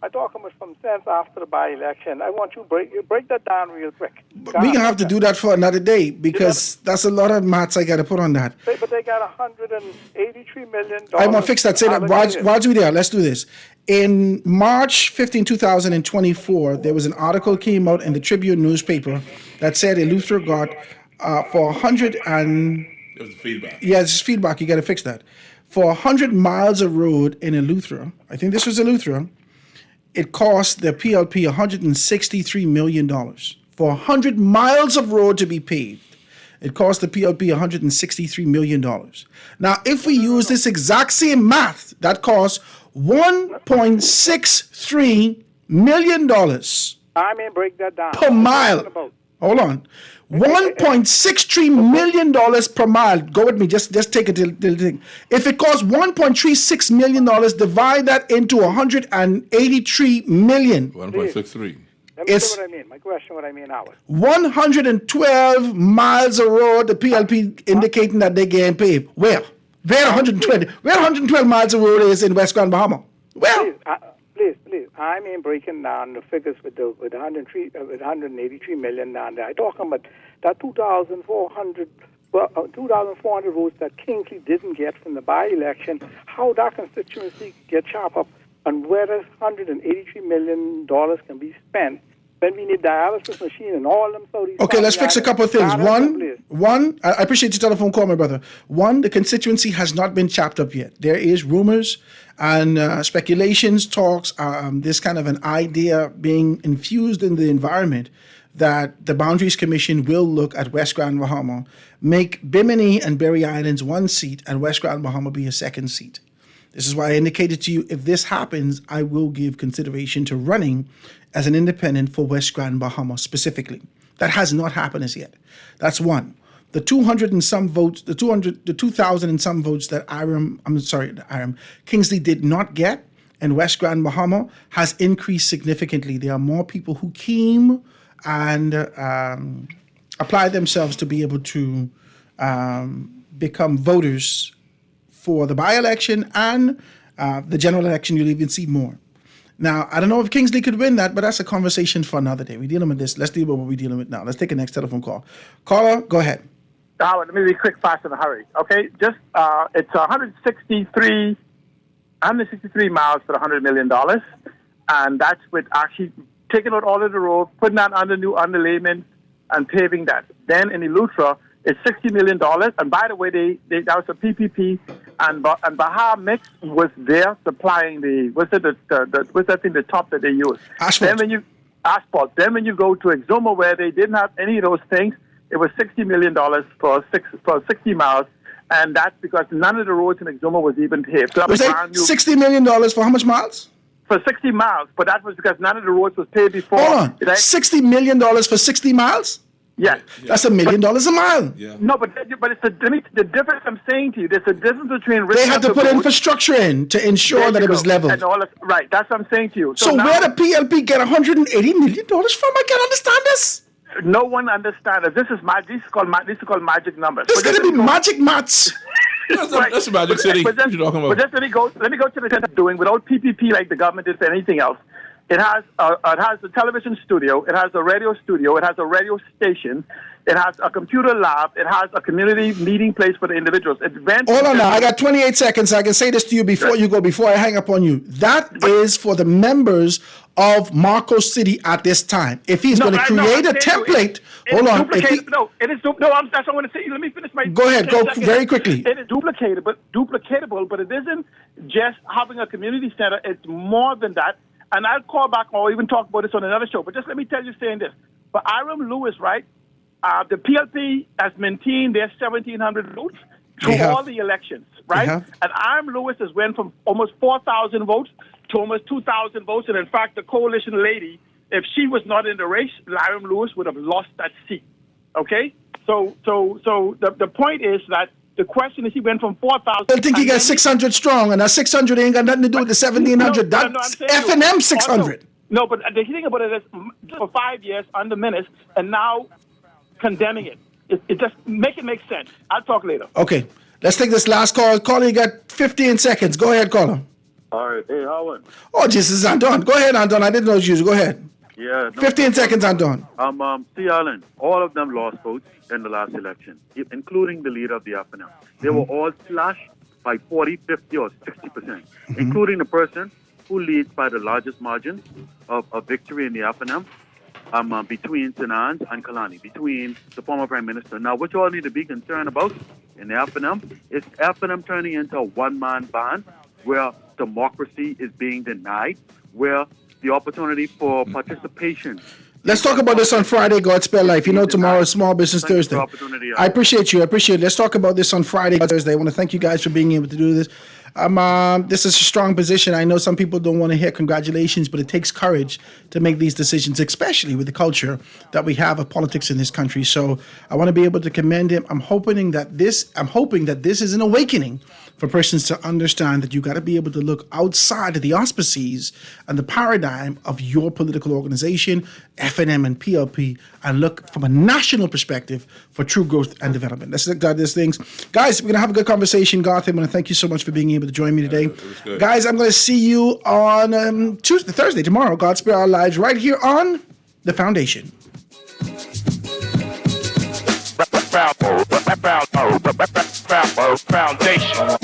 I'm talking about from since after the by-election. I want you to break that down real quick. We're going to have to do that for another day because that's a lot of maths I got to put on that. But they got $183 million. I'm going to fix that. Say that. While we there, let's do this. In March 15, 2024, there was an article came out in the Tribune newspaper that said Eleuthera got for 100 and... It was feedback. Yeah, it's feedback. You got to fix that. For 100 miles of road in Eleuthera, I think this was Eleuthera, it cost the PLP $163 million. For 100 miles of road to be paved, it cost the PLP $163 million. Now, if we use this exact same math, that costs $1.63 million break that down. per mile. Hold on. $1.63 million per mile. Go with me. Just take a thing. If it costs $1.36 million, divide that into $183 million. 1.63. Let me say what I mean. My question, what I mean, Howard. 112 miles of road, the PLP indicating that they're getting paved. Where 120? Where 112 miles of road is in West Grand Bahama? Well, please. I mean breaking down the figures with 183 million down there. I talking about that 2,400 votes that Kingsley didn't get from the by-election. How that constituency get chopped up, and where does $183 million can be spent when we need dialysis machine and all them Saudi. Okay, let's fix a couple of things. One, I appreciate your telephone call, my brother. One, the constituency has not been chopped up yet. There is rumors and speculations, talks, this kind of an idea being infused in the environment that the Boundaries Commission will look at West Grand Bahama, make Bimini and Berry Islands one seat, and West Grand Bahama be a second seat. This is why I indicated to you, if this happens, I will give consideration to running as an independent for West Grand Bahama specifically. That has not happened as yet. That's one. The 200 and some votes, the 2,000 and some votes that Kingsley did not get in West Grand Bahama has increased significantly. There are more people who came and applied themselves to be able to become voters for the by-election and the general election. You'll even see more. Now, I don't know if Kingsley could win that, but that's a conversation for another day. We're dealing with this. Let's deal with what we're dealing with now. Let's take the next telephone call. Caller, go ahead. Howard, let me be quick, fast, in a hurry. Okay, just it's 163 miles for $100 million, and that's with actually taking out all of the roads, putting that under new underlayment, and paving that. Then in Eleuthera, it's $60 million, and by the way, that was a PPP, and Bahar Mix was there supplying what's that thing, the top that they use? Asphalt. Then when you go to Exuma, where they didn't have any of those things, it was $60 million for 60 miles, and that's because none of the roads in Exuma was even paved. So Was that $60 million for how much miles? For 60 miles, but that was because none of the roads was paved before. Hold on. $60 million for 60 miles? Yes. That's $1 million a mile. Yeah. No, but it's the difference I'm saying to you. There's a difference between They had to put infrastructure in to ensure that it was leveled. And all that, right, that's what I'm saying to you. So now, where did PLP get $180 million from? I can't understand this. No one understands it. This is called magic numbers. This is going to be magic maths. That's a magic city. But just let me go to the thing it's doing without PPP like the government did for anything else. It has a television studio. It has a radio studio. It has a radio station. It has a computer lab. It has a community meeting place for the individuals. Hold on now. I got 28 seconds. I can say this to you before you go, before I hang up on you. That is for the members of Marcos City at this time. If he's going to create a template, hold on. It is that's what I want to say. Let me finish my. Go ahead. Go very quickly. It is duplicatable, but it isn't just having a community center. It's more than that. And I'll call back or even talk about this on another show. But just let me tell you, saying this. For Hiram Lewis, right, the PLP has maintained their 1,700 votes through all the elections, right? And Hiram Lewis has went from almost 4,000 votes to almost 2,000 votes. And in fact, the coalition lady, if she was not in the race, Hiram Lewis would have lost that seat. Okay? So the point is that the question is he went from 4,000. I think he got 600 strong, and that 600 ain't got nothing to do with the 1,700. That's F&M 600. No, but the thing about it is, for 5 years under Menace, and now condemning it. It just make sense. I'll talk later. Okay, let's take this last call. Caller, you got 15 seconds. Go ahead, caller. All right. Hey, Howard. Oh, this is Anton. Go ahead, Anton. I didn't know it was you. Go ahead. Yeah. 15 seconds, Anton. C. Allen, all of them lost votes in the last election, including the leader of the FNL. They were all slashed by 40, 50, or 60%, including the person who leads by the largest margin of victory in the FNM, between Sinans and Kalani, between the former Prime Minister. Now, what you all need to be concerned about in the FNM is FNM turning into a one-man band where democracy is being denied, where the opportunity for participation. Let's talk about this on Friday, Godspell Life. You know, tomorrow is Small Business Thursday. I appreciate you. Let's talk about this on Friday, Thursday. I want to thank you guys for being able to do this. This is a strong position. I know some people don't want to hear congratulations, but it takes courage to make these decisions, especially with the culture that we have of politics in this country. So I want to be able to commend him. I'm hoping that this is an awakening for persons to understand that you got to be able to look outside of the auspices and the paradigm of your political organization, FNM and PLP, and look from a national perspective for true growth and development. Let's look at these things. Guys, we're going to have a good conversation. Garth, I want to thank you so much for being able to join me today. Guys, I'm going to see you on Thursday, tomorrow. God Spare Our Lives, right here on The Foundation. Foundation.